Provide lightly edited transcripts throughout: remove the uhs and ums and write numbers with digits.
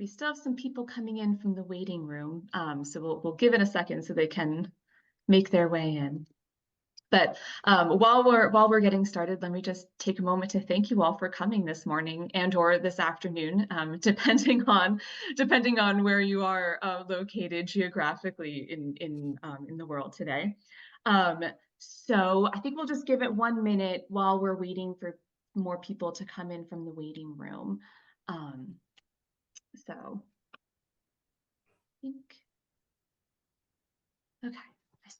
We still have some people coming in from the waiting room, so we'll give it a second so they can make their way in. But while we're getting started, let me just take a moment to thank you all for coming this morning and/or this afternoon, depending on where you are located geographically in the world today. So I think we'll just give it 1 minute while we're waiting for more people to come in from the waiting room. So I think, okay.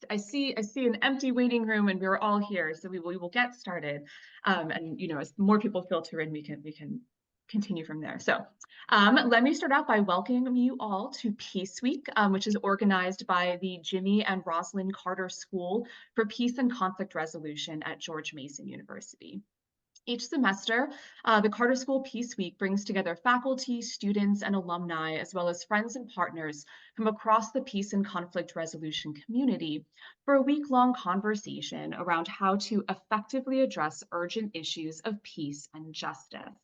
I see an empty waiting room, and we're all here, so we will get started. And as more people filter in, we can continue from there. So let me start out by welcoming you all to Peace Week, which is organized by the Jimmy and Rosalind Carter School for Peace and Conflict Resolution at George Mason University. Each semester, the Carter School Peace Week brings together faculty, students, and alumni, as well as friends and partners from across the peace and conflict resolution community for a week-long conversation around how to effectively address urgent issues of peace and justice.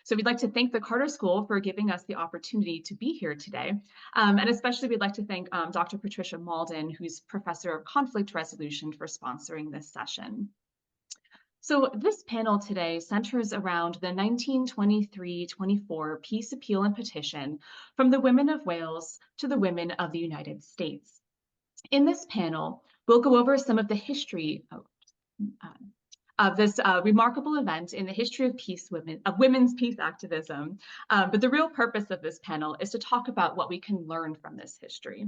So we'd like to thank the Carter School for giving us the opportunity to be here today. And especially we'd like to thank Dr. Patricia Malden, who's Professor of Conflict Resolution, for sponsoring this session. So this panel today centers around the 1923-24 Peace Appeal and Petition from the women of Wales to the women of the United States. In this panel, we'll go over some of the history of this remarkable event in the history of women's peace activism. But the real purpose of this panel is to talk about what we can learn from this history.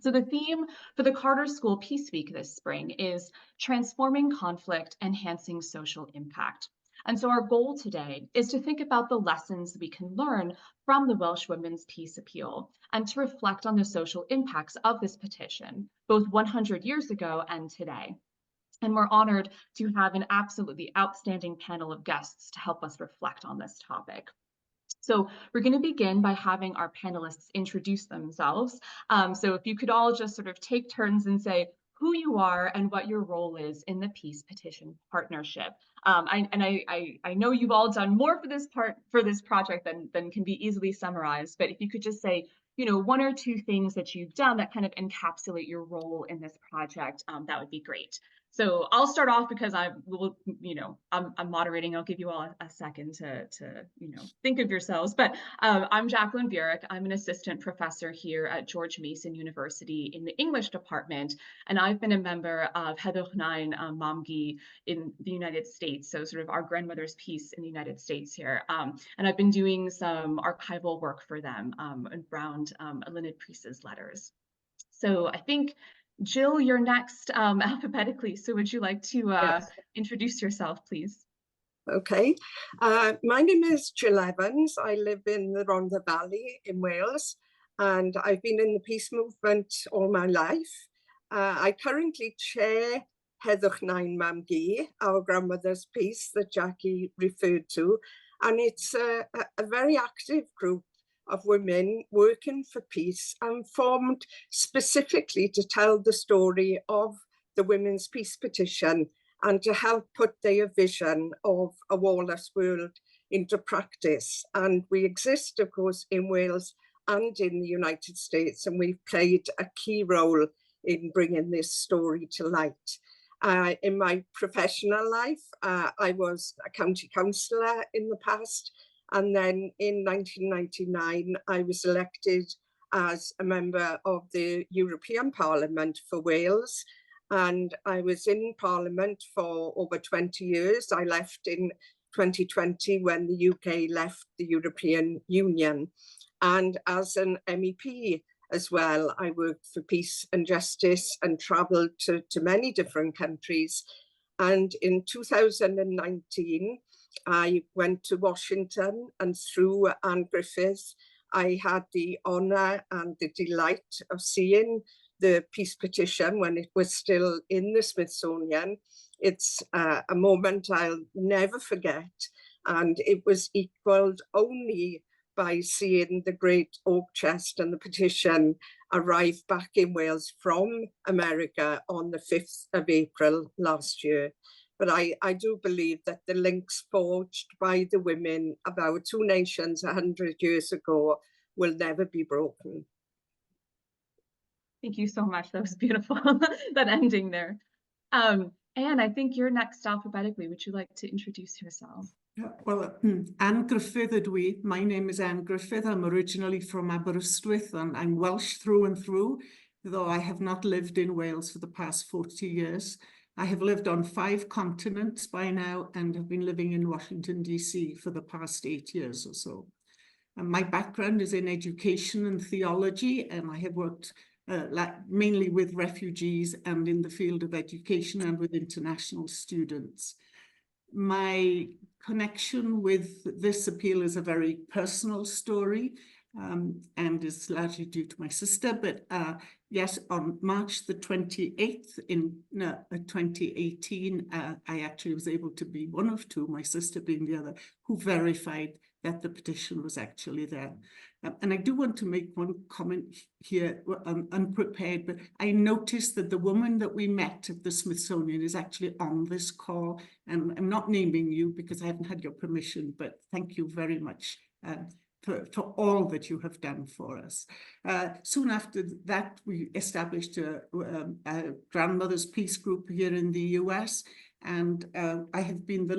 So the theme for the Carter School Peace Week this spring is transforming conflict, enhancing social impact. And so our goal today is to think about the lessons we can learn from the Welsh Women's Peace Appeal and to reflect on the social impacts of this petition, both 100 years ago and today. And we're honored to have an absolutely outstanding panel of guests to help us reflect on this topic. So we're going to begin by having our panelists introduce themselves. So if you could all just sort of take turns and say who you are and what your role is in the Peace Petition Partnership. I know you've all done more for this project than can be easily summarized, but if you could just say, 1 or 2 things that you've done that kind of encapsulate your role in this project, that would be great. So I'll start off because I'm moderating. I'll give you all a second to think of yourselves. But I'm Jacqueline Burek. I'm an assistant professor here at George Mason University in the English department, and I've been a member of Heddwch Mamgi in the United States, so sort of our grandmother's peace in the United States here. And I've been doing some archival work for them around Eluned Priest's letters. So I think, Jill, you're next alphabetically. So would you like to Yes. introduce yourself, please? Okay. My name is Jill Evans. I live in the Rhondda Valley in Wales, and I've been in the peace movement all my life. I currently chair Heddwch Mamgi, our grandmother's peace that Jackie referred to, and it's a very active group of women working for peace and formed specifically to tell the story of the Women's Peace Petition and to help put their vision of a warless world into practice. And we exist, of course, in Wales and in the United States, and we've played a key role in bringing this story to light. In my professional life, I was a county councillor in the past, and then in 1999, I was elected as a member of the European Parliament for Wales. And I was in Parliament for over 20 years. I left in 2020 when the UK left the European Union. And as an MEP as well, I worked for peace and justice and travelled to many different countries. And in 2019, I went to Washington, and through Anne Griffith, I had the honour and the delight of seeing the Peace Petition when it was still in the Smithsonian. It's a moment I'll never forget, and it was equalled only by seeing the great oak chest and the petition arrive back in Wales from America on the 5th of April last year. But I do believe that the links forged by the women of our two nations 100 years ago will never be broken. Thank you so much. That was beautiful, that ending there. Anne, I think you're next alphabetically. Would you like to introduce yourself? Well, Anne Griffith ydw I. My name is Anne Griffith. I'm originally from Aberystwyth and I'm Welsh through and through, though I have not lived in Wales for the past 40 years. I have lived on 5 continents by now and have been living in Washington, D.C. for the past 8 years or so. And my background is in education and theology, and I have worked mainly with refugees and in the field of education and with international students. My connection with this appeal is a very personal story and is largely due to my sister. But yes, on March the 28th in 2018, I actually was able to be one of 2, my sister being the other, who verified that the petition was actually there. And I do want to make one comment here, unprepared, but I noticed that the woman that we met at the Smithsonian is actually on this call, and I'm not naming you because I haven't had your permission, but thank you very much for all that you have done for us. Soon after that, we established a grandmother's peace group here in the US, and I have been the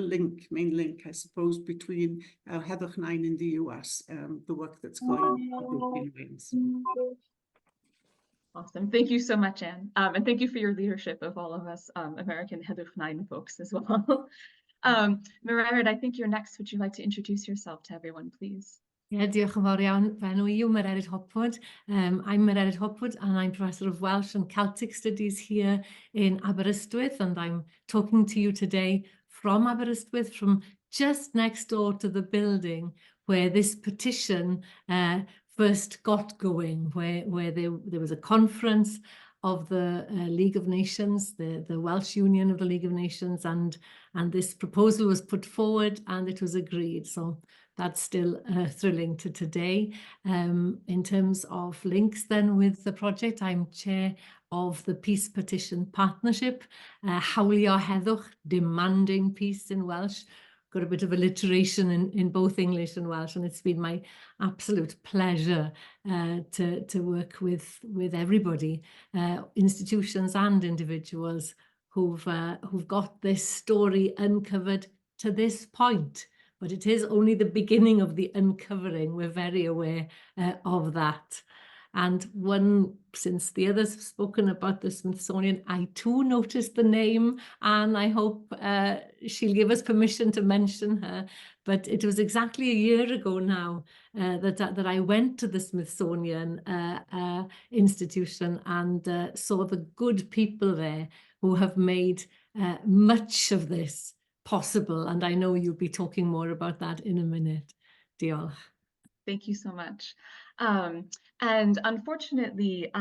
main link, I suppose, between Heddwch 9 in the US and the work that's going on in Wales. Awesome. Thank you so much, Anne. And thank you for your leadership of all of us American Heddwch 9 folks as well. Mererid, I think you're next. Would you like to introduce yourself to everyone, please? Yeah, diolch yn fawr iawn. Fy enw I yw Mererid Hopwood. I'm Mererid Hopwood and I'm Professor of Welsh and Celtic Studies here in Aberystwyth, and I'm talking to you today from Aberystwyth, from just next door to the building where this petition first got going, where there was a conference of the League of Nations, the Welsh Union of the League of Nations, and this proposal was put forward and it was agreed. So that's still thrilling to today. In terms of links then with the project, I'm chair of the Peace Petition Partnership, Hawlio Heddwch, demanding peace in Welsh. Got a bit of alliteration in both English and Welsh, and it's been my absolute pleasure to work with everybody, institutions and individuals who've got this story uncovered to this point. But it is only the beginning of the uncovering. We're very aware of that. And since the others have spoken about the Smithsonian, I too noticed the name, and I hope she'll give us permission to mention her. But it was exactly a year ago now that I went to the Smithsonian institution and saw the good people there who have made much of this possible. And I know you'll be talking more about that in a minute. Diolch. Thank you so much. And unfortunately,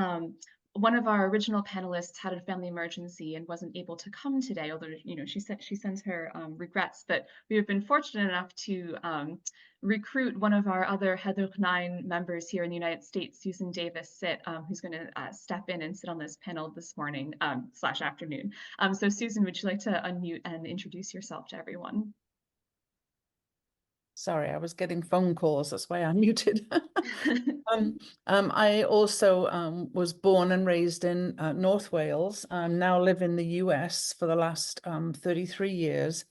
one of our original panelists had a family emergency and wasn't able to come today, although, you know, she sends her regrets. But we have been fortunate enough to recruit one of our other Heddwch 9 members here in the United States, Susan Davis-Sitt, who's going to step in and sit on this panel this morning / afternoon. So Susan, would you like to unmute and introduce yourself to everyone? Sorry, I was getting phone calls, that's why I muted. I also was born and raised in North Wales. Now live in the US for the last 33 years.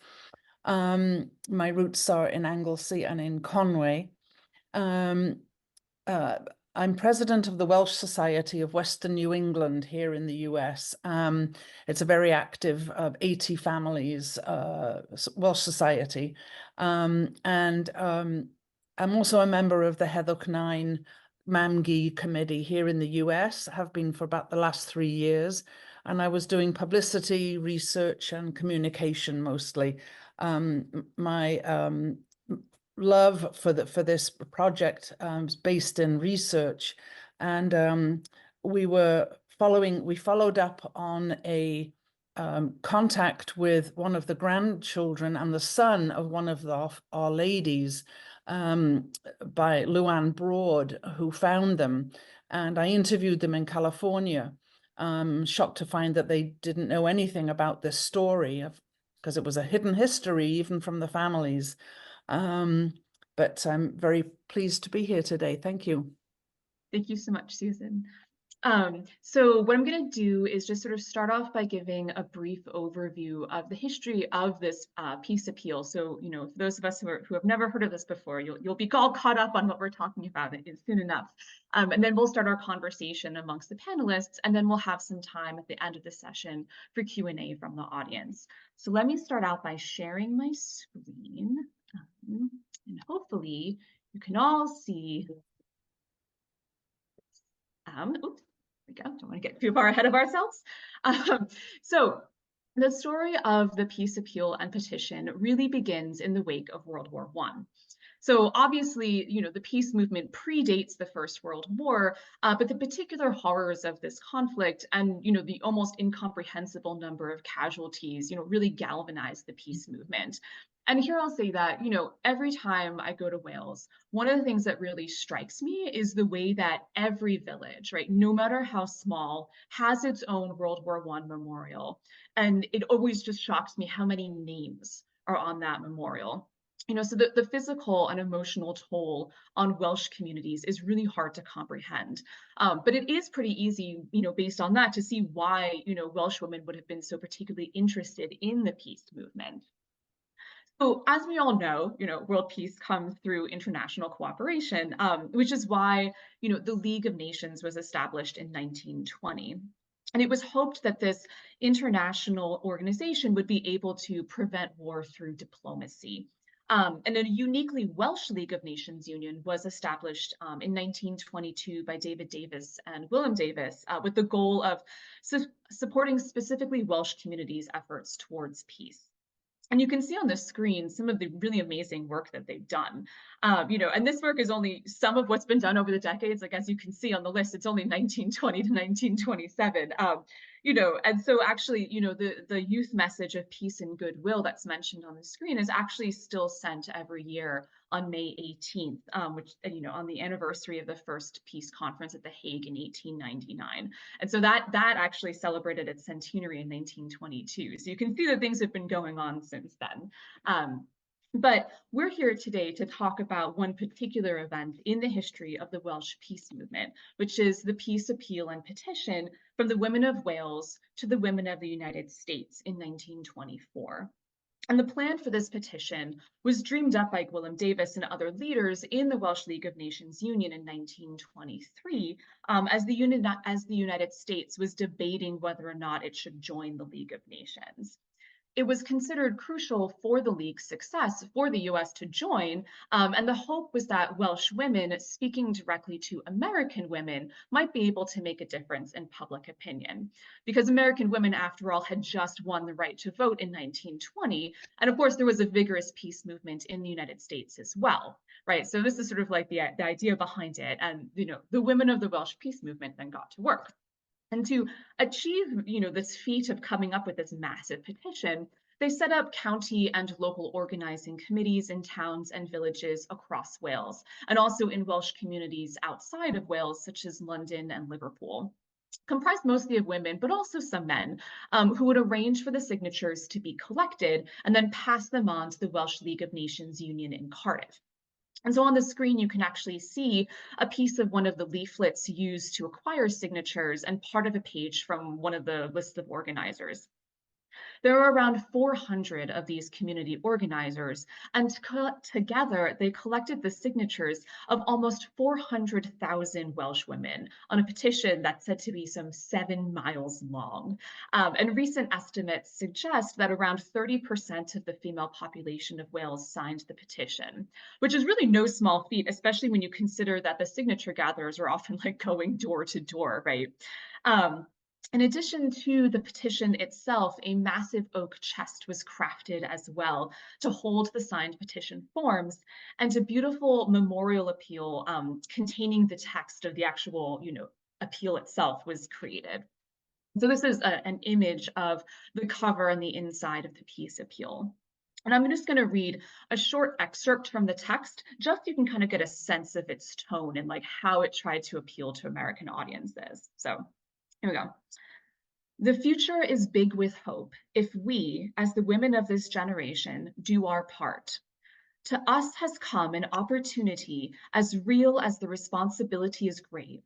My roots are in Anglesey and in Conway. I'm president of the Welsh Society of Western New England here in the US. It's a very active 80 families Welsh society. And I'm also a member of the Heddwch 9 Mamgi committee here in the US, have been for about the last 3 years. And I was doing publicity, research and communication mostly. My love for this project is based in research, and we followed up on a contact with one of the grandchildren and the son of one of our ladies by Luann Broad, who found them, and I interviewed them in California. Shocked to find that they didn't know anything about this story. because it was a hidden history even from the families. But I'm very pleased to be here today. Thank you. Thank you so much, Susan. So what I'm going to do is just sort of start off by giving a brief overview of the history of this peace appeal. So, you know, for those of us who have never heard of this before, you'll be all caught up on what we're talking about soon enough. And then we'll start our conversation amongst the panelists, and then we'll have some time at the end of the session for Q&A from the audience. So let me start out by sharing my screen, and hopefully you can all see. Oops. We go. Don't want to get too far ahead of ourselves. So the story of the peace appeal and petition really begins in the wake of World War I. So obviously, you know, the peace movement predates the First World War, but the particular horrors of this conflict and, you know, the almost incomprehensible number of casualties, you know, really galvanized the peace movement. And here I'll say that, you know, every time I go to Wales, one of the things that really strikes me is the way that every village, right, no matter how small, has its own World War I memorial. And it always just shocks me how many names are on that memorial. You know, so the physical and emotional toll on Welsh communities is really hard to comprehend. But it is pretty easy, you know, based on that, to see why, you know, Welsh women would have been so particularly interested in the peace movement. So as we all know, you know, world peace comes through international cooperation, which is why, you know, the League of Nations was established in 1920. And it was hoped that this international organization would be able to prevent war through diplomacy. And a uniquely Welsh League of Nations union was established in 1922 by David Davis and William Davis with the goal of supporting specifically Welsh communities' efforts towards peace. And you can see on the screen some of the really amazing work that they've done. You know, and this work is only some of what's been done over the decades. Like, as you can see on the list, it's only 1920 to 1927. You know, and so actually, you know, the youth message of peace and goodwill that's mentioned on the screen is actually still sent every year on May 18th, which, you know, on the anniversary of the first peace conference at The Hague in 1899. And so that actually celebrated its centenary in 1922. So you can see that things have been going on since then. But we're here today to talk about one particular event in the history of the Welsh peace movement, which is the peace appeal and petition from the women of Wales to the women of the United States in 1924. And the plan for this petition was dreamed up by William Davis and other leaders in the Welsh League of Nations Union in 1923, as the United States was debating whether or not it should join the League of Nations. It was considered crucial for the League's success for the US to join, and the hope was that Welsh women speaking directly to American women might be able to make a difference in public opinion. Because American women, after all, had just won the right to vote in 1920, and of course there was a vigorous peace movement in the United States as well, right? So this is sort of like the idea behind it, and you know, the women of the Welsh peace movement then got to work. And to achieve, you know, this feat of coming up with this massive petition, they set up county and local organizing committees in towns and villages across Wales, and also in Welsh communities outside of Wales, such as London and Liverpool. Comprised mostly of women, but also some men, who would arrange for the signatures to be collected and then pass them on to the Welsh League of Nations Union in Cardiff. And so on the screen, you can actually see a piece of one of the leaflets used to acquire signatures and part of a page from one of the lists of organizers. There are around 400 of these community organizers, and together they collected the signatures of almost 400,000 Welsh women on a petition that's said to be some 7 miles long. And recent estimates suggest that around 30% of the female population of Wales signed the petition, which is really no small feat, especially when you consider that the signature gatherers are often like going door to door, right? In addition to the petition itself, a massive oak chest was crafted as well to hold the signed petition forms, and a beautiful memorial appeal containing the text of the actual, you know, appeal itself was created. So this is an image of the cover and the inside of the peace appeal. And I'm just going to read a short excerpt from the text, just so you can kind of get a sense of its tone and like how it tried to appeal to American audiences. So here we go. The future is big with hope if we, as the women of this generation, do our part. To us has come an opportunity as real as the responsibility is grave.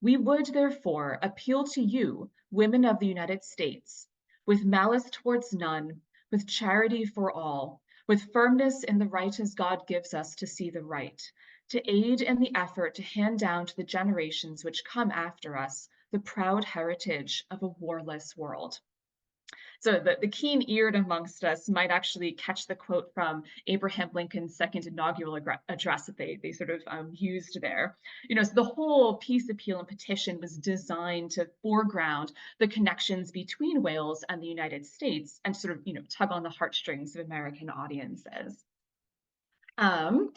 We would therefore appeal to you, women of the United States, with malice towards none, with charity for all, with firmness in the right as God gives us to see the right, to aid in the effort to hand down to the generations which come after us the proud heritage of a warless world. So the keen-eared amongst us might actually catch the quote from Abraham Lincoln's second inaugural address that they sort of used there. So the whole peace appeal and petition was designed to foreground the connections between Wales and the United States and sort of, tug on the heartstrings of American audiences. In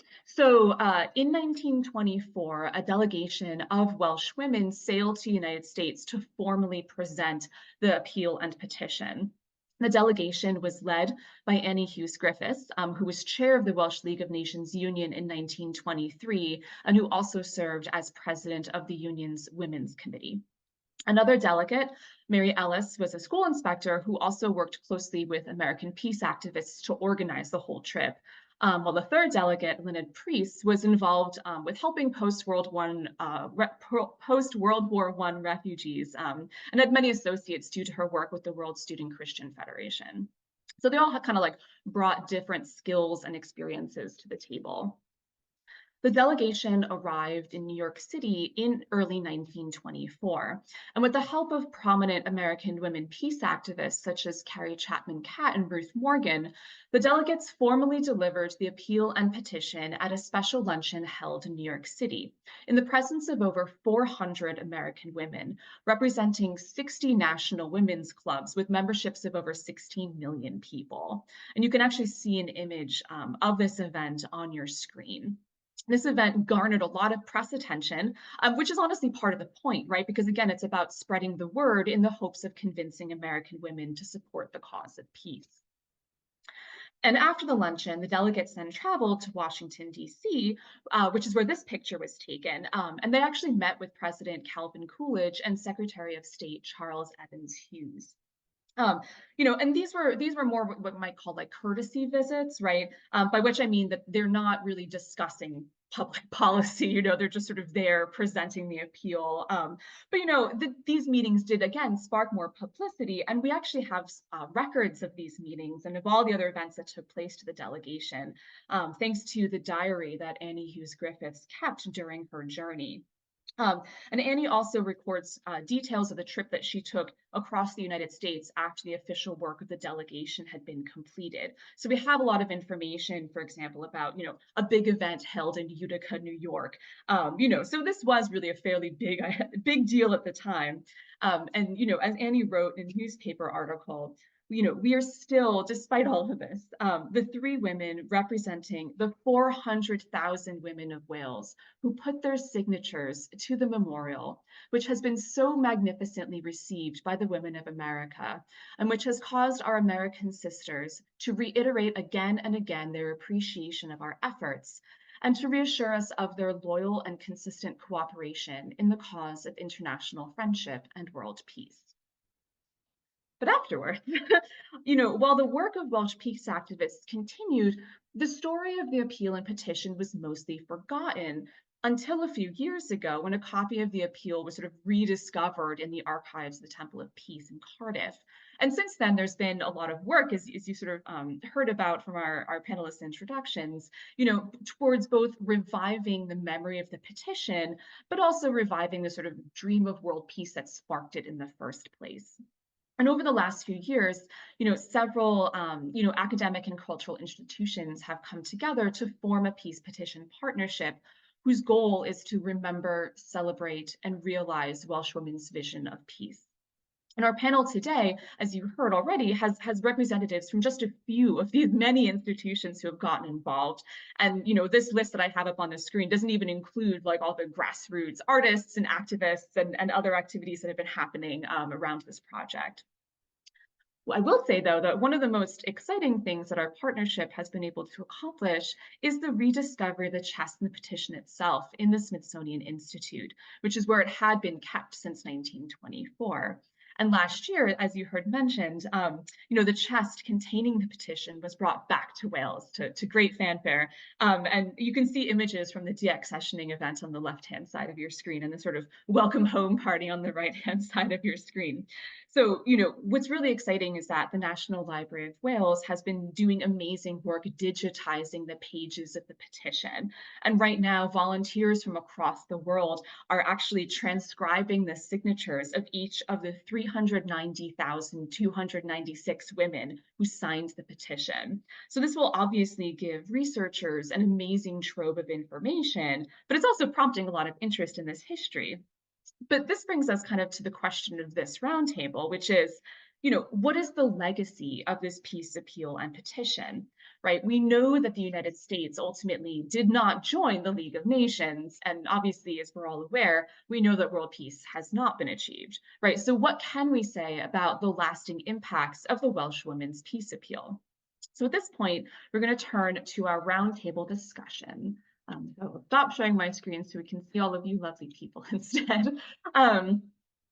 1924, a delegation of Welsh women sailed to the United States to formally present the appeal and petition. The delegation was led by Annie Hughes Griffiths, who was chair of the Welsh League of Nations Union in 1923, and who also served as president of the union's Women's Committee. Another delegate, Mary Ellis, was a school inspector who also worked closely with American peace activists to organize the whole trip. While the third delegate, Lynette Priest, was involved with helping post-World War I refugees and had many associates due to her work with the World Student Christian Federation. So they all kind of brought different skills and experiences to the table. The delegation arrived in New York City in early 1924, and with the help of prominent American women peace activists such as Carrie Chapman Catt and Ruth Morgan, the delegates formally delivered the appeal and petition at a special luncheon held in New York City, in the presence of over 400 American women, representing 60 national women's clubs with memberships of over 16 million people. And you can actually see an image of this event on your screen. This event garnered a lot of press attention, which is honestly part of the point, right? Because again, it's about spreading the word in the hopes of convincing American women to support the cause of peace. And after the luncheon, the delegates then traveled to Washington, D.C., which is where this picture was taken. And they actually met with President Calvin Coolidge and Secretary of State Charles Evans Hughes. And these were more what we might call courtesy visits, right? By which I mean that they're not really discussing public policy, they're just sort of there presenting the appeal. But these meetings did again spark more publicity, and we actually have records of these meetings and of all the other events that took place to the delegation, thanks to the diary that Annie Hughes Griffiths kept during her journey. And Annie also records details of the trip that she took across the United States after the official work of the delegation had been completed. So we have a lot of information, for example, about, a big event held in Utica, New York. So this was really a fairly big deal at the time. And, as Annie wrote in a newspaper article, we are still, despite all of this, the three women representing the 400,000 women of Wales who put their signatures to the memorial, which has been so magnificently received by the women of America, and which has caused our American sisters to reiterate again and again their appreciation of our efforts, and to reassure us of their loyal and consistent cooperation in the cause of international friendship and world peace. But afterwards, while the work of Welsh peace activists continued, the story of the appeal and petition was mostly forgotten until a few years ago when a copy of the appeal was sort of rediscovered in the archives of the Temple of Peace in Cardiff. And since then, there's been a lot of work, as you sort of heard about from our panelists' introductions, towards both reviving the memory of the petition, but also reviving the sort of dream of world peace that sparked it in the first place. And over the last few years, several, academic and cultural institutions have come together to form a peace petition partnership whose goal is to remember, celebrate, and realize Welsh women's vision of peace. And our panel today, as you heard already, has representatives from just a few of these many institutions who have gotten involved. And this list that I have up on the screen doesn't even include all the grassroots artists and activists and other activities that have been happening around this project. I will say, though, that one of the most exciting things that our partnership has been able to accomplish is the rediscovery of the chest and the petition itself in the Smithsonian Institute, which is where it had been kept since 1924. And last year, as you heard mentioned, the chest containing the petition was brought back to Wales to great fanfare. And you can see images from the deaccessioning event on the left-hand side of your screen and the sort of welcome home party on the right-hand side of your screen. So, what's really exciting is that the National Library of Wales has been doing amazing work digitizing the pages of the petition. And right now, volunteers from across the world are actually transcribing the signatures of each of the 390,296 women who signed the petition. So this will obviously give researchers an amazing trove of information, but it's also prompting a lot of interest in this history. But this brings us kind of to the question of this roundtable, which is, what is the legacy of this peace appeal and petition, right? We know that the United States ultimately did not join the League of Nations. And obviously, as we're all aware, we know that world peace has not been achieved, right? So what can we say about the lasting impacts of the Welsh Women's Peace Appeal? So at this point, we're going to turn to our roundtable discussion. I'll stop showing my screen so we can see all of you lovely people instead.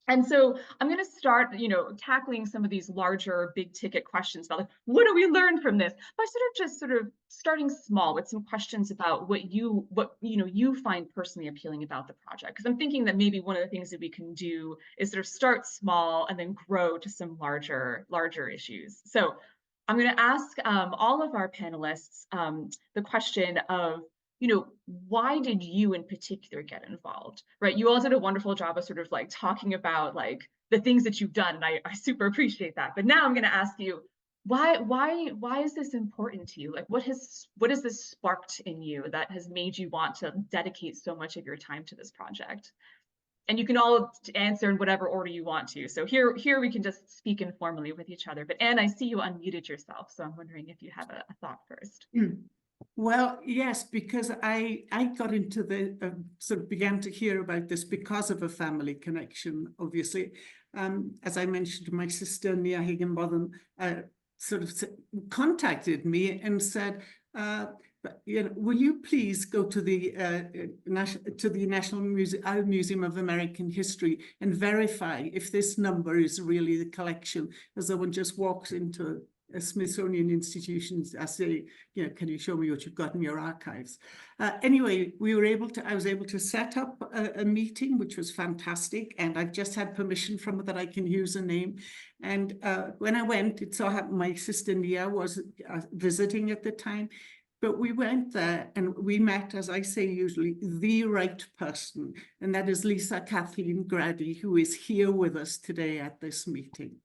And so I'm going to start, tackling some of these larger, big ticket questions about what do we learn from this? By sort of starting small with some questions about what you find personally appealing about the project. Because I'm thinking that maybe one of the things that we can do is sort of start small and then grow to some larger issues. So I'm going to ask all of our panelists the question of, why did you in particular get involved, right? You all did a wonderful job of sort of like talking about like the things that you've done, and I super appreciate that. But now I'm going to ask you, why is this important to you? Like, what has this sparked in you that has made you want to dedicate so much of your time to this project? And you can all answer in whatever order you want to. So here we can just speak informally with each other. But Anne, I see you unmuted yourself, so I'm wondering if you have a thought first. Well, yes, because I got into the sort of began to hear about this because of a family connection, obviously. As I mentioned, my sister Nia Higginbotham sort of contacted me and said, will you please go to the National Museum of American History and verify if this number is really the collection, as though one just walks into a Smithsonian institution, I say, can you show me what you've got in your archives? Anyway, I was able to set up a meeting, which was fantastic. And I've just had permission from it that I can use a name. And when I went, it so happened my sister Nia was visiting at the time. But we went there and we met, as I say, usually the right person. And that is Lisa Kathleen Grady, who is here with us today at this meeting.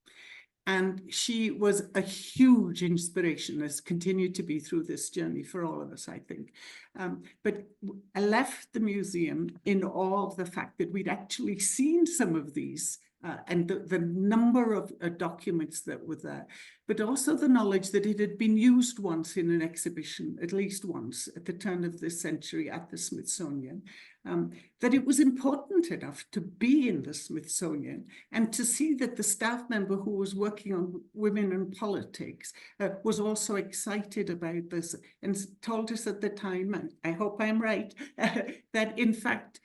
And she was a huge inspiration, has continued to be through this journey for all of us, I think. But I left the museum in awe of the fact that we'd actually seen some of these and the number of documents that were there, but also the knowledge that it had been used once in an exhibition, at least once at the turn of this century at the Smithsonian, that it was important enough to be in the Smithsonian and to see that the staff member who was working on women and politics was also excited about this and told us at the time, and I hope I'm right, that in fact,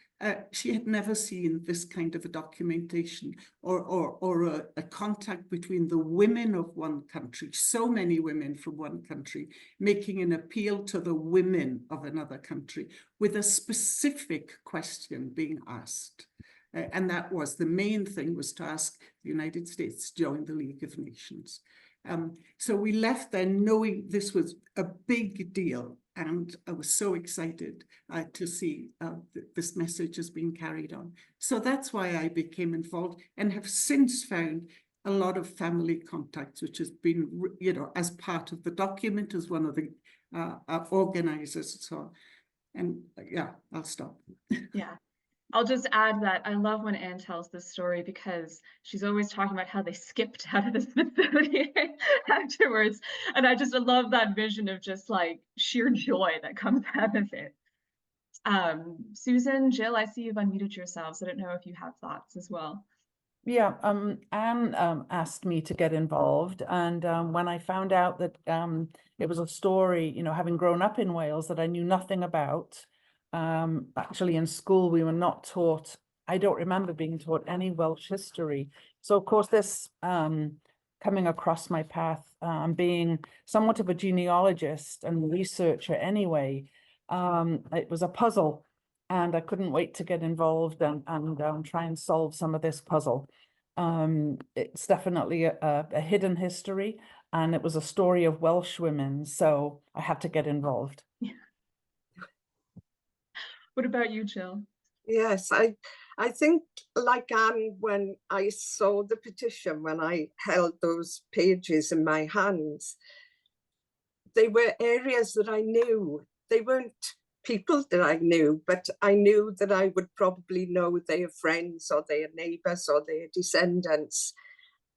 she had never seen this kind of a documentation or a contact between the women of one country, so many women from one country, making an appeal to the women of another country with a specific question being asked. And that was the main thing, was to ask the United States to join the League of Nations. So we left there knowing this was a big deal. And I was so excited to see this message is being carried on. So that's why I became involved and have since found a lot of family contacts, which has been, as part of the document, as one of the organizers and so on. And yeah, I'll stop. Yeah. I'll just add that I love when Anne tells this story because she's always talking about how they skipped out of the Smithsonian afterwards. And I love that vision of just like sheer joy that comes out of it. Susan, Jill, I see you've unmuted yourselves. I don't know if you have thoughts as well. Yeah, Anne asked me to get involved. And when I found out that it was a story, having grown up in Wales that I knew nothing about, actually in school we were not taught I don't remember being taught any Welsh history. So of course this coming across my path, being somewhat of a genealogist and researcher anyway, it was a puzzle, and I couldn't wait to get involved and try and solve some of this puzzle. It's definitely a hidden history, and it was a story of Welsh women, so I had to get involved. Yeah. What about you, Jill? Yes, I think like Anne, when I saw the petition, when I held those pages in my hands, they were areas that I knew. They weren't people that I knew, but I knew that I would probably know their friends or their neighbours or their descendants.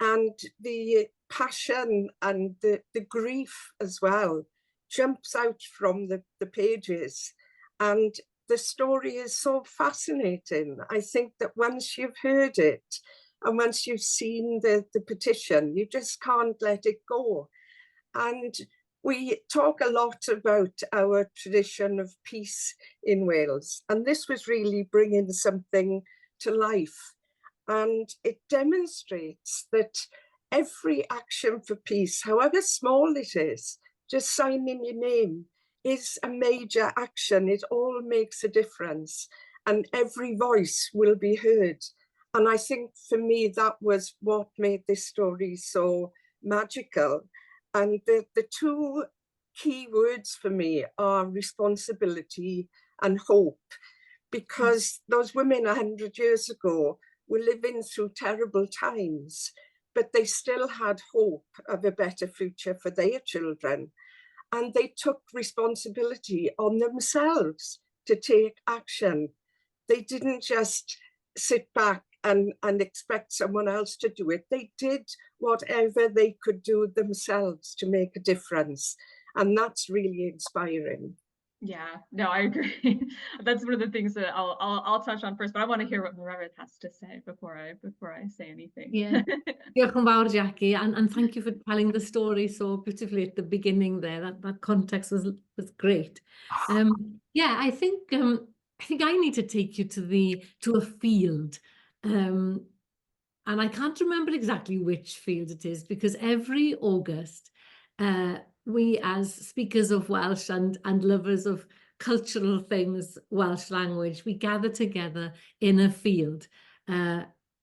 And the passion and the grief as well jumps out from the pages. And the story is so fascinating. I think that once you've heard it and once you've seen the petition, you just can't let it go. And we talk a lot about our tradition of peace in Wales, and this was really bringing something to life. And it demonstrates that every action for peace, however small it is, just signing your name, is a major action. It all makes a difference, and every voice will be heard. And I think for me, that was what made this story so magical. And the two key words for me are responsibility and hope, because those women 100 years ago were living through terrible times, but they still had hope of a better future for their children. And they took responsibility on themselves to take action. They didn't just sit back and expect someone else to do it. They did whatever they could do themselves to make a difference. And that's really inspiring. Yeah, no, I agree. That's one of the things that I'll touch on first, but I want to hear what Meredith has to say before I say anything. Yeah. Diolch yn fawr, Jackie, and thank you for telling the story so beautifully at the beginning there. That context was great. Yeah, I think I need to take you to a field. And I can't remember exactly which field it is, because every August we as speakers of Welsh and lovers of cultural things, Welsh language, we gather together in a field.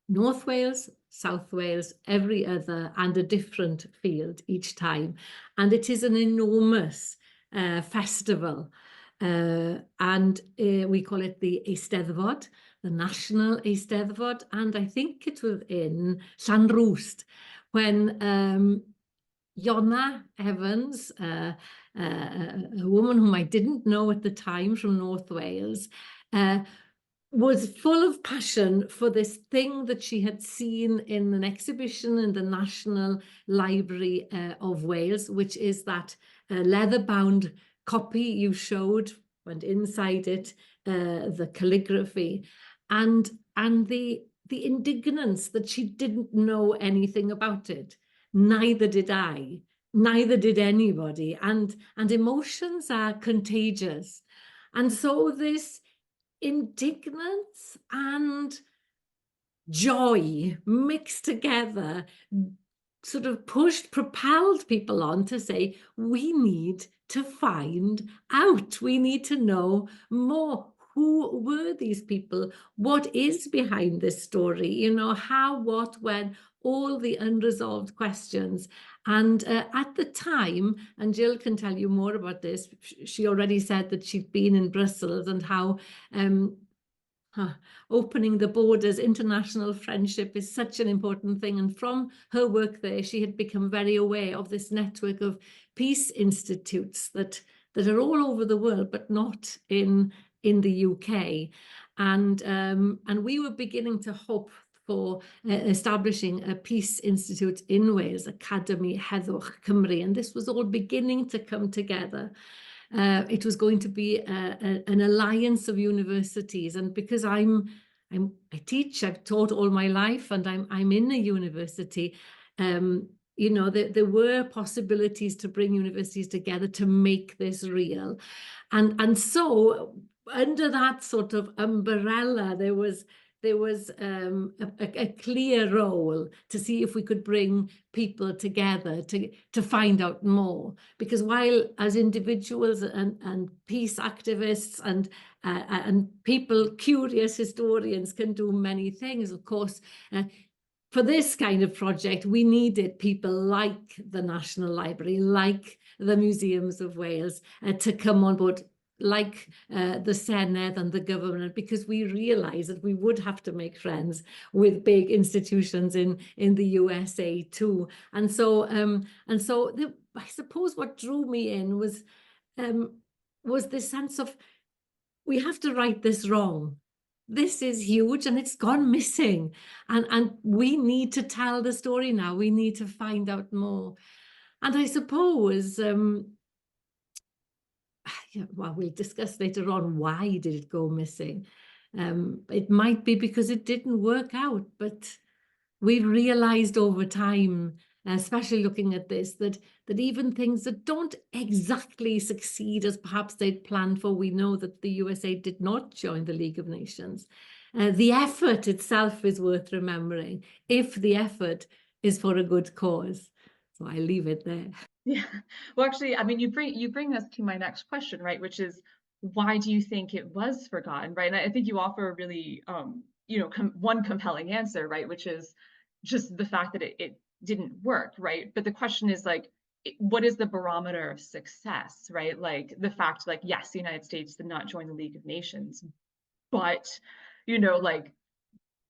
North Wales, South Wales, every other, and a different field each time. And it is an enormous festival. And we call it the Eisteddfod, the National Eisteddfod. And I think it was in Llanrwst when Iona Evans, a woman whom I didn't know at the time from North Wales, was full of passion for this thing that she had seen in an exhibition in the National Library of Wales, which is that leather-bound copy you showed, and inside it, the calligraphy, and the indignance that she didn't know anything about it. Neither did I, neither did anybody, and emotions are contagious. And so this indignance and joy mixed together sort of propelled people on to say, we need to find out, we need to know more. Who were these people? What is behind this story? You know, how, what, when, all the unresolved questions. And at the time, and Jill can tell you more about this, she already said that she'd been in Brussels and how opening the borders, international friendship is such an important thing. And from her work there, she had become very aware of this network of peace institutes that are all over the world, but not in the UK. And we were beginning to hope for establishing a peace institute in Wales, Partneriaeth Hawlio Heddwch, and this was all beginning to come together. It was going to be an alliance of universities, and because I teach, I've taught all my life, and I'm in a university. You know, there were possibilities to bring universities together to make this real, and so under that sort of umbrella, there was there was a clear role to see if we could bring people together to find out more. Because while as individuals and peace activists and people, curious historians, can do many things, of course, for this kind of project, we needed people like the National Library, like the Museums of Wales, to come on board, like the Senedd and the government, because we realised that we would have to make friends with big institutions in the USA too. And so I suppose what drew me in was this sense of, we have to right this wrong. This is huge and it's gone missing. And we need to tell the story now. We need to find out more. And I suppose, well, we'll discuss later on, why did it go missing? It might be because it didn't work out, but we realized over time, especially looking at this, that even things that don't exactly succeed as perhaps they'd planned for, we know that the USA did not join the League of Nations. The effort itself is worth remembering, if the effort is for a good cause. So I leave it there. Yeah, well, actually, I mean, you bring us to my next question, right? Which is, why do you think it was forgotten, right? And I think you offer a really, one compelling answer, right? Which is just the fact that it didn't work, right? But the question is, like, what is the barometer of success, right? Like the fact, like, yes, the United States did not join the League of Nations, but, like,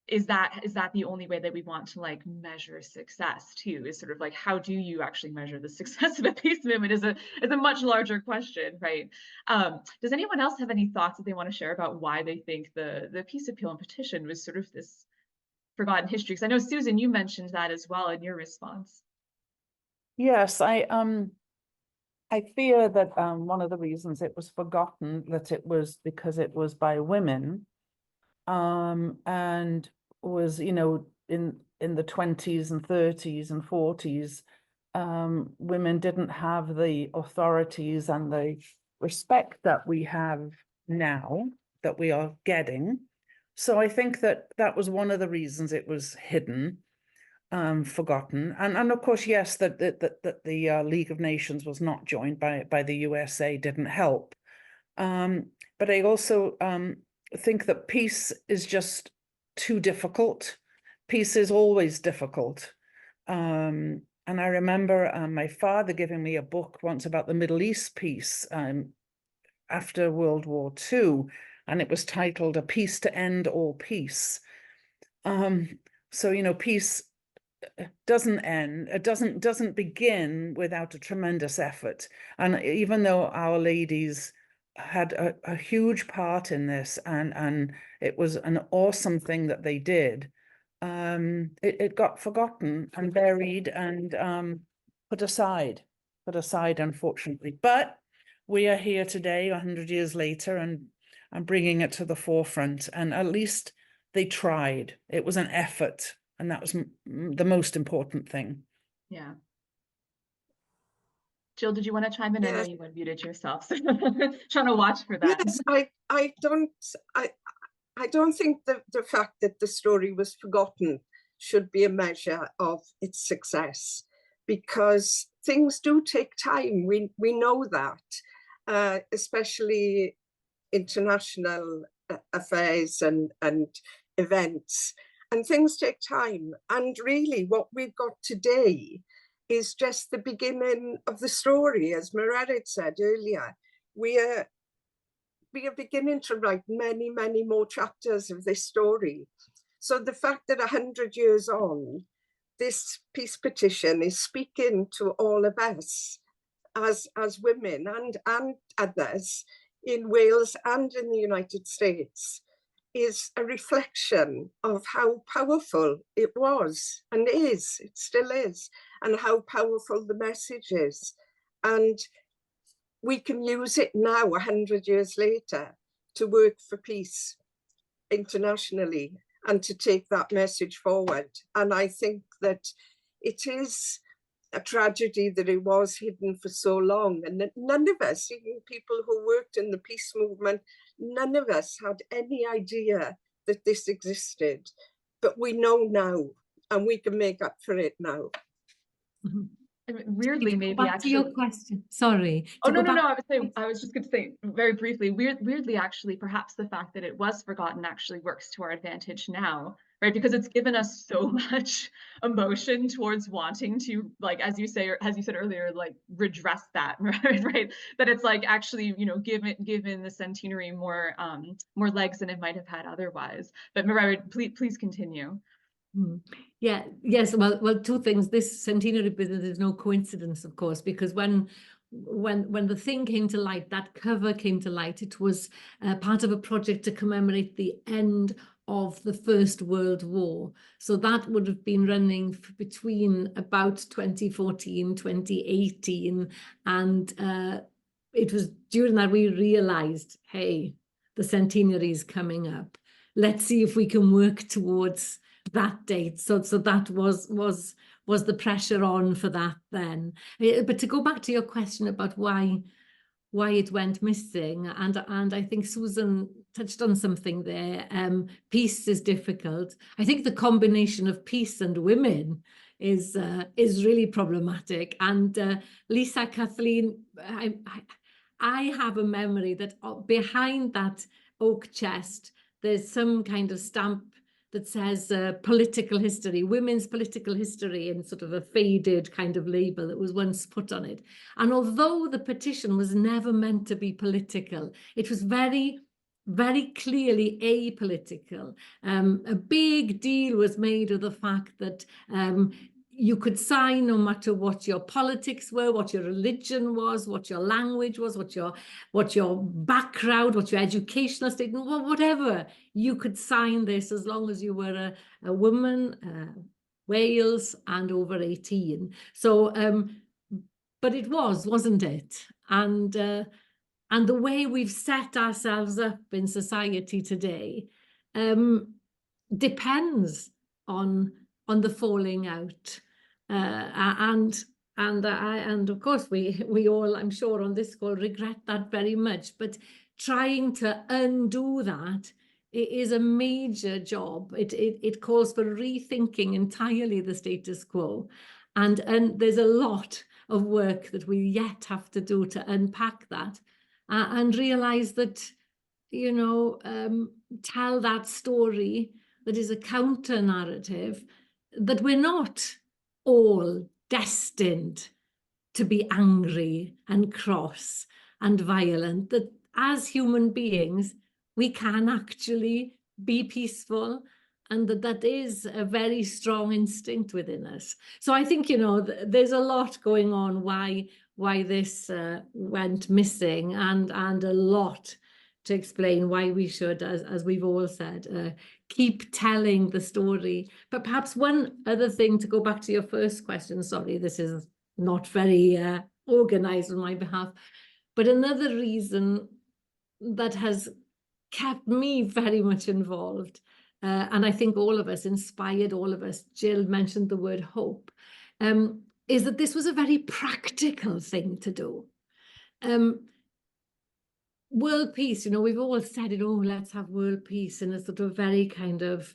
is that the only way that we want to, like, measure success too? Is sort of like, how do you actually measure the success of a peace movement is a much larger question, right? Does anyone else have any thoughts that they want to share about why they think the peace appeal and petition was sort of this forgotten history? Because I know, Susan, you mentioned that as well in your response. Yes, I fear that one of the reasons it was forgotten, that it was because it was by women, and was, in the 20s and 30s and 40s, women didn't have the authorities and the respect that we have now, that we are getting. So I think that was one of the reasons it was hidden, forgotten. And of course, yes, that the League of Nations was not joined by the USA didn't help. But I also think that peace is just too difficult. Peace is always difficult. And I remember my father giving me a book once about the Middle East peace after World War II, and it was titled A Peace to End All Peace. So, peace doesn't end, it doesn't begin without a tremendous effort. And even though Our Ladies had a huge part in this, and it was an awesome thing that they did, it got forgotten and buried and put aside, unfortunately. But we are here today, 100 years later, and bringing it to the forefront. And at least they tried. It was an effort, and that was the most important thing. Yeah. Jill, did you want to chime in? Yes. I know you unmuted yourself, so trying to watch for that. Yes, I don't think that the fact that the story was forgotten should be a measure of its success, because things do take time. We know that, especially international affairs and events, and things take time. And really what we've got today is just the beginning of the story. As Meredith said earlier, we are beginning to write many, many more chapters of this story. So the fact that 100 years on, this peace petition is speaking to all of us as women and others in Wales and in the United States is a reflection of how powerful it was and is, it still is, and how powerful the message is. And we can use it now, 100 years later, to work for peace internationally and to take that message forward. And I think that it is a tragedy that it was hidden for so long, and that none of us, even people who worked in the peace movement, none of us had any idea that this existed, but we know now, and we can make up for it now. I mean, weirdly, To go maybe back to your actually. question, sorry. Oh, to no, go no, back- no. I was just going to say very briefly, weirdly, actually, perhaps the fact that it was forgotten actually works to our advantage now, right? Because it's given us so much emotion towards wanting to, like, as you say, or as you said earlier, like redress that, right? That it's like actually, you know, given the centenary more legs than it might have had otherwise. But Mariah, please continue. Yeah, yes, well, two things. This centenary business is no coincidence, of course, because when the thing came to light, that cover came to light, it was part of a project to commemorate the end of the First World War. So that would have been running between about 2014, 2018, and it was during that we realized, hey, the centenary is coming up. Let's see if we can work towards that date. So that was the pressure on for that then. But to go back to your question about why it went missing, and I think Susan touched on something there. Peace is difficult. I think the combination of peace and women is really problematic. And Lisa, Kathleen, I have a memory that behind that oak chest there's some kind of stamp that says political history, women's political history, in sort of a faded kind of label that was once put on it. And although the petition was never meant to be political, it was very, very clearly apolitical. A big deal was made of the fact that you could sign no matter what your politics were, what your religion was, what your language was, what your background, what your educational statement, whatever. You could sign this as long as you were a woman, Wales, and over 18. So, but it wasn't it? And the way we've set ourselves up in society today depends on the falling out, and of course we all, I'm sure, on this call regret that very much. But trying to undo that is a major job. It calls for rethinking entirely the status quo, and there's a lot of work that we yet have to do to unpack that and realize that, you know, tell that story that is a counter narrative, that we're not all destined to be angry and cross and violent, that as human beings, we can actually be peaceful, and that is a very strong instinct within us. So I think, you know, there's a lot going on why this went missing, and a lot to explain why we should, as we've all said, keep telling the story. But perhaps one other thing, to go back to your first question, sorry, this is not very organized on my behalf, but another reason that has kept me very much involved, and I think all of us, inspired all of us, Jill mentioned the word hope, is that this was a very practical thing to do. World peace, you know, we've all said it, oh, let's have world peace in a sort of very kind of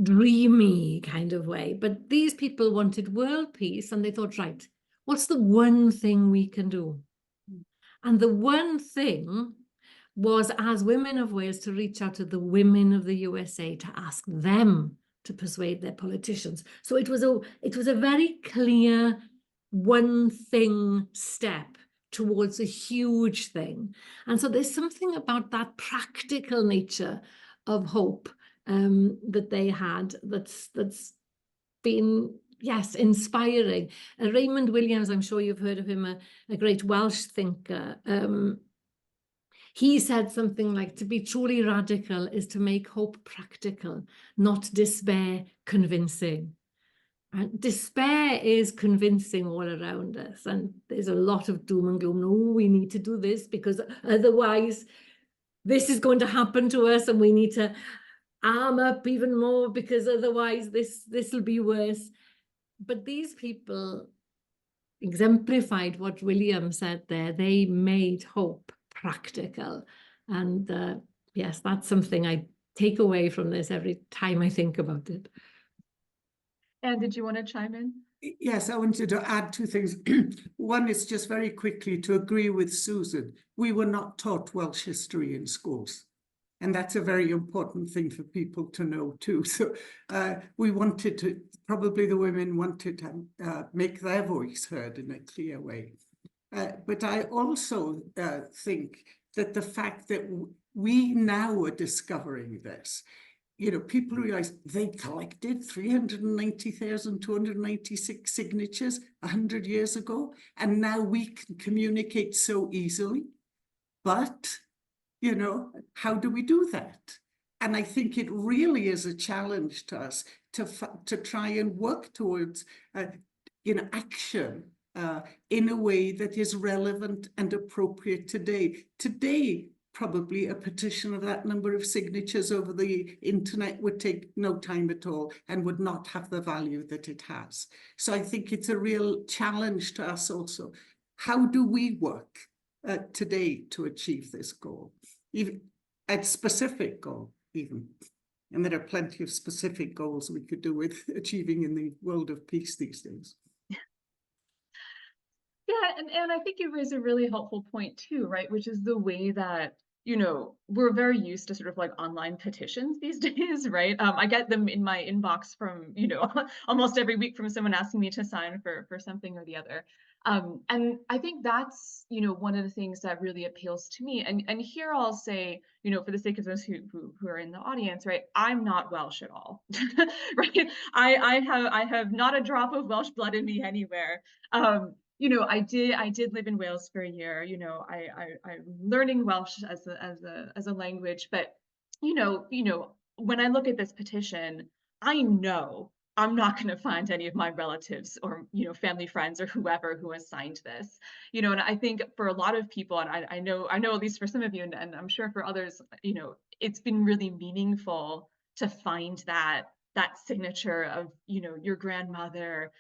dreamy kind of way. But these people wanted world peace, and they thought, right, what's the one thing we can do? And the one thing was, as women of Wales, to reach out to the women of the USA to ask them to persuade their politicians. So it was a very clear one thing step towards a huge thing. And so there's something about that practical nature of hope that they had that's been, yes, inspiring. Raymond Williams, I'm sure you've heard of him, a great Welsh thinker. He said something like, to be truly radical is to make hope practical, not despair convincing. And despair is convincing all around us, and there's a lot of doom and gloom. Oh, we need to do this because otherwise this is going to happen to us, and we need to arm up even more because otherwise this will be worse. But these people exemplified what William said there. They made hope practical, and yes, that's something I take away from this every time I think about it. And did you want to chime in? Yes, I wanted to add two things. One is just very quickly to agree with Susan. We were not taught Welsh history in schools. And that's a very important thing for people to know too. So we wanted to, probably the women wanted to make their voice heard in a clear way. But I also think that the fact that we now are discovering this, you know, people realize they collected 390,296 signatures 100 years ago, and now we can communicate so easily. But, you know, how do we do that? And I think it really is a challenge to us to try and work towards, you know, action in a way that is relevant and appropriate today. Today, probably a petition of that number of signatures over the internet would take no time at all and would not have the value that it has. So I think it's a real challenge to us also. How do we work today to achieve this goal? Even a specific goal, even. And there are plenty of specific goals we could do with achieving in the world of peace these days. Yeah, and I think you raise a really helpful point too, right? Which is the way that, you know, we're very used to sort of like online petitions these days, right? I get them in my inbox from, you know, almost every week from someone asking me to sign for something or the other. And I think that's, you know, one of the things that really appeals to me. And here I'll say, you know, for the sake of those who are in the audience, right? I'm not Welsh at all, right? I have not a drop of Welsh blood in me anywhere. You know, I did live in Wales for a year. You know, I'm learning Welsh as a language, but you know, when I look at this petition, I know I'm not going to find any of my relatives or, you know, family, friends, or whoever who has signed this. You know, and I think for a lot of people, and I know at least for some of you, and I'm sure for others, you know, it's been really meaningful to find that signature of, you know, your grandmother,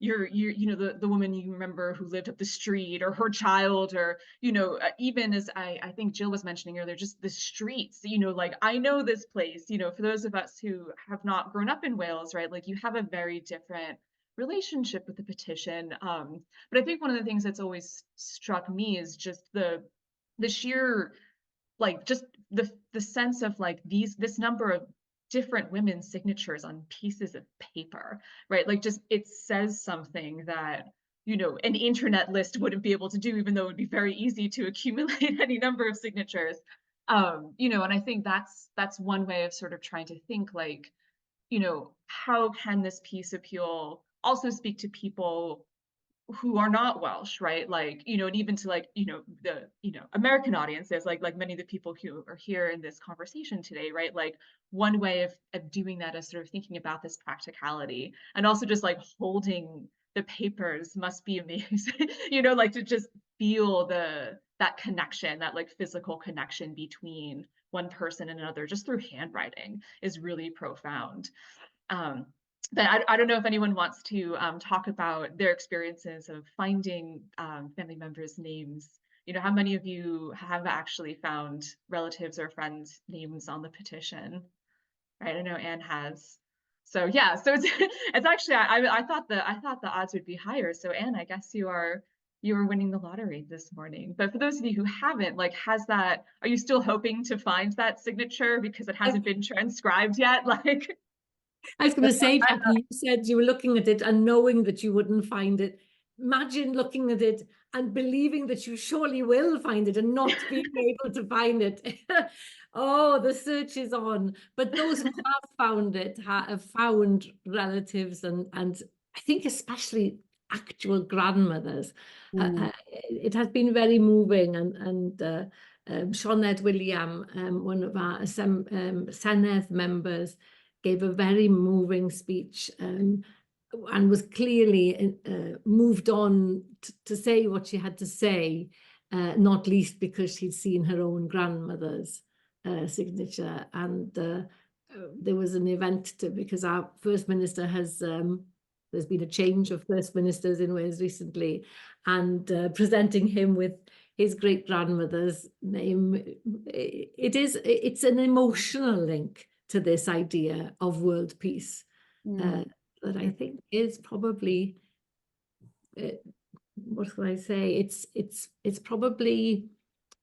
you know, the woman you remember who lived up the street, or her child, or, you know, even as I think Jill was mentioning earlier, just the streets, you know, like I know this place, you know, for those of us who have not grown up in Wales, right, like you have a very different relationship with the petition. But I think one of the things that's always struck me is just the sheer, like, just the sense of like this number of different women's signatures on pieces of paper, right? Like, just it says something that, you know, an internet list wouldn't be able to do, even though it would be very easy to accumulate any number of signatures. You know, and I think that's one way of sort of trying to think, like, you know, how can this peace appeal also speak to people who are not Welsh, right? Like, you know, and even to like, you know, the, you know, American audiences, like many of the people who are here in this conversation today, right? Like one way of doing that is sort of thinking about this practicality, and also just like holding the papers must be amazing, you know, like to just feel that connection, that like physical connection between one person and another just through handwriting is really profound. But I don't know if anyone wants to talk about their experiences of finding family members' names. You know, how many of you have actually found relatives or friends' names on the petition? Right, I know Anne has. So yeah, so it's actually I thought the odds would be higher. So Anne, I guess you are winning the lottery this morning. But for those of you who haven't, like, are you still hoping to find that signature because it hasn't been transcribed yet? Like. I was going to say, Jackie, you said you were looking at it and knowing that you wouldn't find it. Imagine looking at it and believing that you surely will find it and not being able to find it. Oh, the search is on. But those who have found it have found relatives, and I think especially actual grandmothers. It has been very moving, and Sioned William, one of our Senedd members, gave a very moving speech and was clearly moved on to say what she had to say, not least because she'd seen her own grandmother's signature. And there was an event because our First Minister has, there's been a change of First Ministers in Wales recently, and presenting him with his great-grandmother's name. It's an emotional link to this idea of world peace that I think is probably, what can I say? It's probably,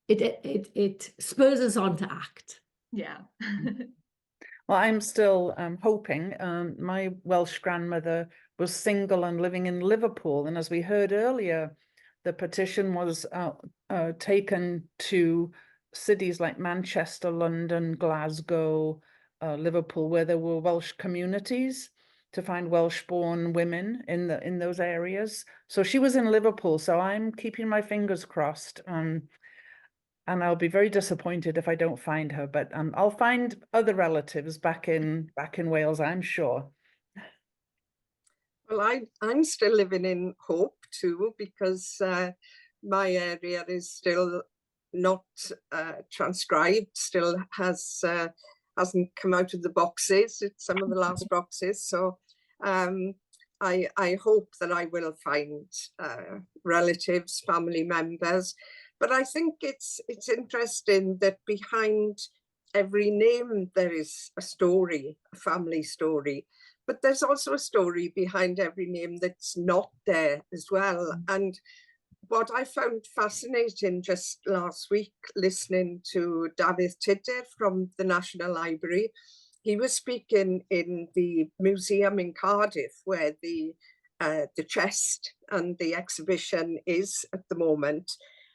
it spurs us on to act. Yeah. Well, I'm still hoping. My Welsh grandmother was single and living in Liverpool. And as we heard earlier, the petition was taken to cities like Manchester, London, Glasgow, Liverpool, where there were Welsh communities to find Welsh-born women in those areas. So she was in Liverpool. So I'm keeping my fingers crossed. And I'll be very disappointed if I don't find her, but I'll find other relatives back in Wales, I'm sure. Well, I'm still living in hope too, because my area is still not transcribed, still hasn't come out of the boxes. It's some of the last boxes. So I hope that I will find relatives, family members. But I think it's interesting that behind every name there is a story, a family story. But there's also a story behind every name that's not there as well. And what I found fascinating just last week, listening to David Tidder from the National Library, he was speaking in the museum in Cardiff, where the chest and the exhibition is at the moment.